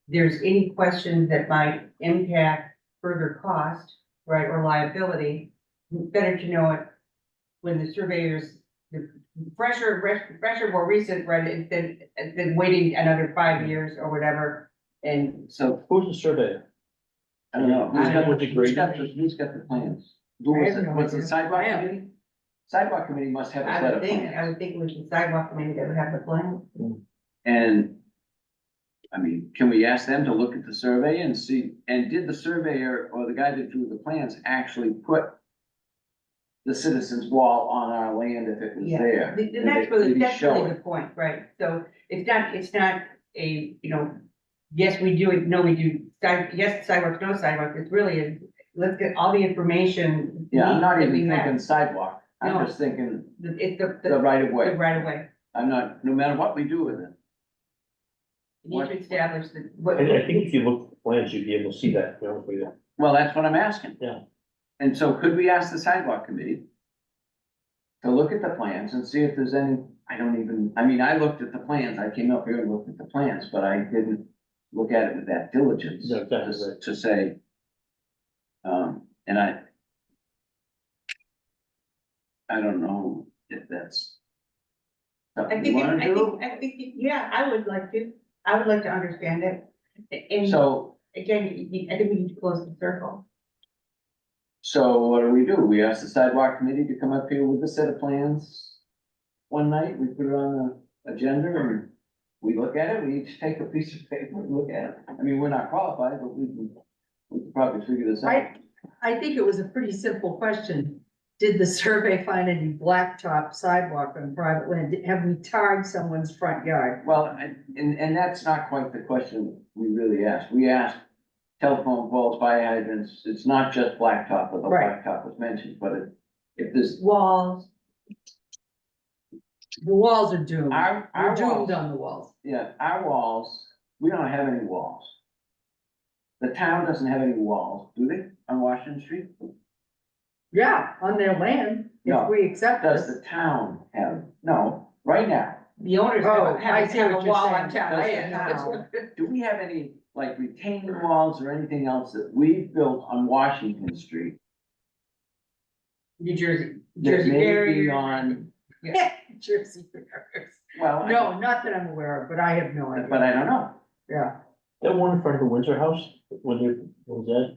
there's any questions that might impact further cost, right, or liability, better to know it when the surveyors, the fresher, more recent, right, than waiting another 5 years or whatever. And So, Who's the surveyor? I don't know, I don't know. who's got the plans? Who I was have it, no was it idea. sidewalk I have- committee? Sidewalk committee must have a I set would of think, plans. it was the sidewalk committee that would have the plan. And, I mean, can we ask them to look at the survey and see, and did the surveyor or the guy that drew the plans actually put the citizens wall on our land if it was Yeah, there? Th- Did that's they- really, did he that's show really it? the point, right? So it's not a, yes, we do it, no, we do, yes, sidewalks, no sidewalks, it's really, let's get all the information. Yeah, I'm not that even we have. thinking sidewalk, I'm just thinking It's the right of the way. right of way. I'm not, no matter what we do with it. You need to establish the, what. I think if you look at the plans, you'd be able to see that, you know, with you. Well, that's what I'm asking. Yeah. And so could we ask the sidewalk committee to look at the plans and see if there's any, I mean, I looked at the plans, I came up here and looked at the plans, but I didn't look at it with that diligence No, exactly right. to say, and I don't know if that's I something think, you wanna do. yeah, I would like to understand it. And So, again, I think we need to close the circle. so what do? We ask the sidewalk committee to come up here with a set of plans one night, we put it on the agenda and we look at it, we each take a piece of paper and look at it. I mean, we're not qualified, but we can probably figure this out. I think it was a pretty simple question. Did the survey find any blacktop sidewalk on private land? Have we tarred someone's front yard? Well, and that's not quite the question we really asked. We asked telephone poles, fire hydrants, it's not just blacktop, although Right. blacktop was mentioned, but if this, Walls. The walls are doomed. our We're doomed walls, on the walls. yeah, our walls, we don't have any walls. The town doesn't have any walls, do they, on Washington Street? Yeah, on their land, No. if we accept Does this. the town have, no, right now, The owners Oh, have I see a what you're wall saying. on town Does land the now. town- do we have any, like, retaining walls or anything else that we've built on Washington Street? New Jersey. That Jersey may be barrier. on, Jersey barriers. well, No, not that I'm aware of, but I have no but idea. I don't know. Yeah, That one in front of the Windsor House, when was that?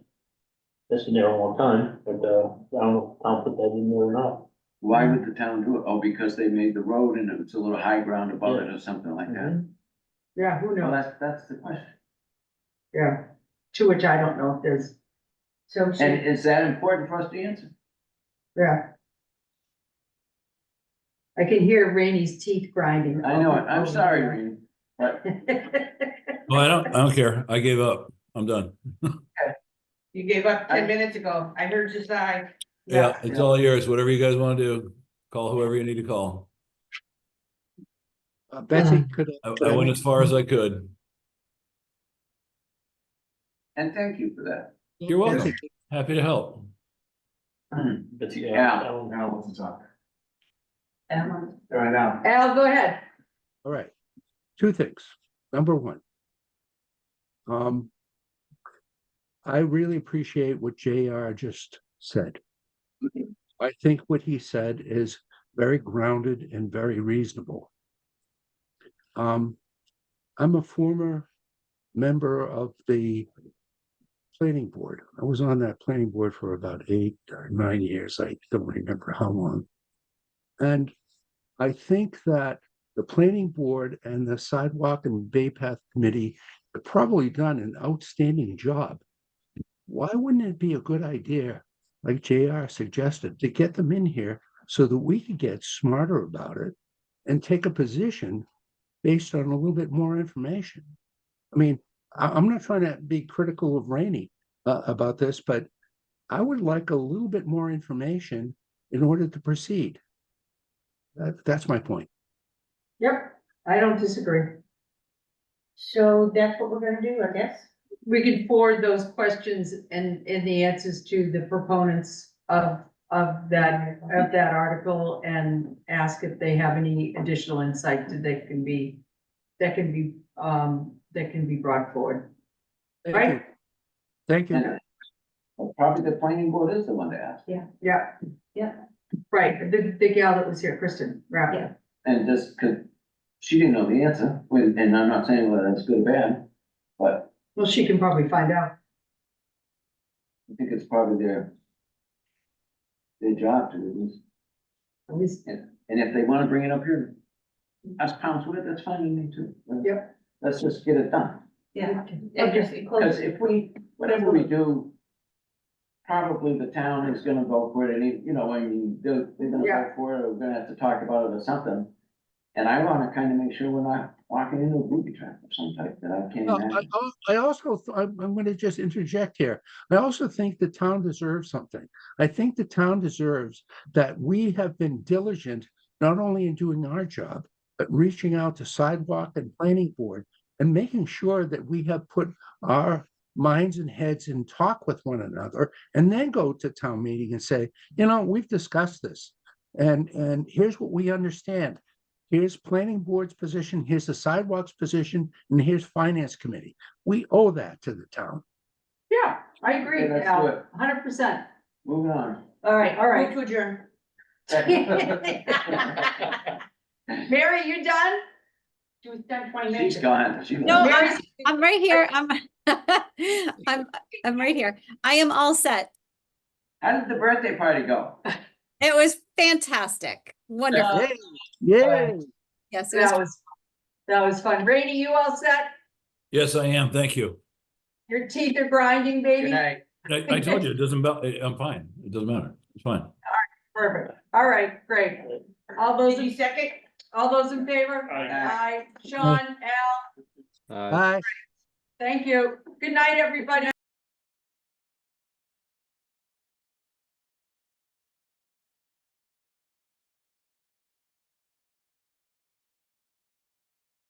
That's been there a long time, but, I don't know if Tom put that in there or not. Why would the town do it? Oh, because they made the road and it's a little high ground above it or something like that. yeah, who Well, knows? that's the question. Yeah, to which I don't know if there's, So, And is that important for us to answer? yeah. I can hear Rainey's teeth grinding. I know it. I'm over sorry, there. Randy, but Well, I don't care. I gave up. I'm done. you gave up 10 minutes ago. I heard you sigh. Yeah, it's all yours. Whatever you guys want to do. Call whoever you need to call. Betsy, could I went as far as I could. and thank you for that. You're welcome. Happy to help. But Yeah. Now, what's the talk? Emma. Right now. Al, go ahead. All right, two things. Number one. I really appreciate what JR just said. I think what he said is very grounded and very reasonable. I'm a former member of the planning board. I was on that planning board for about 8 or 9 years. I don't remember how long. And I think that the planning board and the sidewalk and Bay Path committee have probably done an outstanding job. Why wouldn't it be a good idea, like JR suggested, to get them in here so that we could get smarter about it and take a position based on a little bit more information? I mean, I'm not trying to be critical of Rainey about this, but I would like a little bit more information in order to proceed. That's my point. Yep, I don't disagree. So that's what we're gonna do, I guess. We can forward those questions and the answers to the proponents of that article and ask if they have any additional insight that can be brought forward. Right? Thank you. And probably the planning board is the one to ask. Yeah. Right, the gal that was here, Kristen, right? And just cause she didn't know the answer, and I'm not saying whether that's good or bad, but Well, she can probably find out. I think it's probably their job to do this. At least, And if they wanna bring it up here, us pounce with it, that's fine with me too. Yep. Let's just get it done, Yeah. Okay. because if whatever we do, probably the town is gonna vote for it, and, I mean, they're gonna Yeah. vote for it, or we're gonna have to talk about it or something. And I wanna kind of make sure we're not walking into a booby trap of some type that I can't No, imagine. I also, I'm gonna just interject here. I also think the town deserves something. I think the town deserves that we have been diligent, not only in doing our job, but reaching out to sidewalk and planning board and making sure that we have put our minds and heads in talk with one another, and then go to town meeting and say, we've discussed this. And here's what we understand. Here's planning board's position, here's the sidewalks position, and here's finance committee. We owe that to the town. Yeah, I agree, Okay, let's do Al, it. 100%. Moving on. All right. Move to adjourn. Mary, you done? She was done 20 minutes. She's ago. gone. She's No, gone. Mary's- I'm right here. I'm right here. I am all set. How did the birthday party go? It was fantastic. Wonderful. Yay! Yes, it was. That was fun. Rainey, you all set? Yes, I am. Thank you. Your teeth are grinding, Good baby? night. I told you, it doesn't, I'm fine. It doesn't matter. It's fine. Perfect. All right, great. All those, Did you in- second? all those in favor? Aye. Aye. Sean, Al, Bye. thank you. Good night, everybody.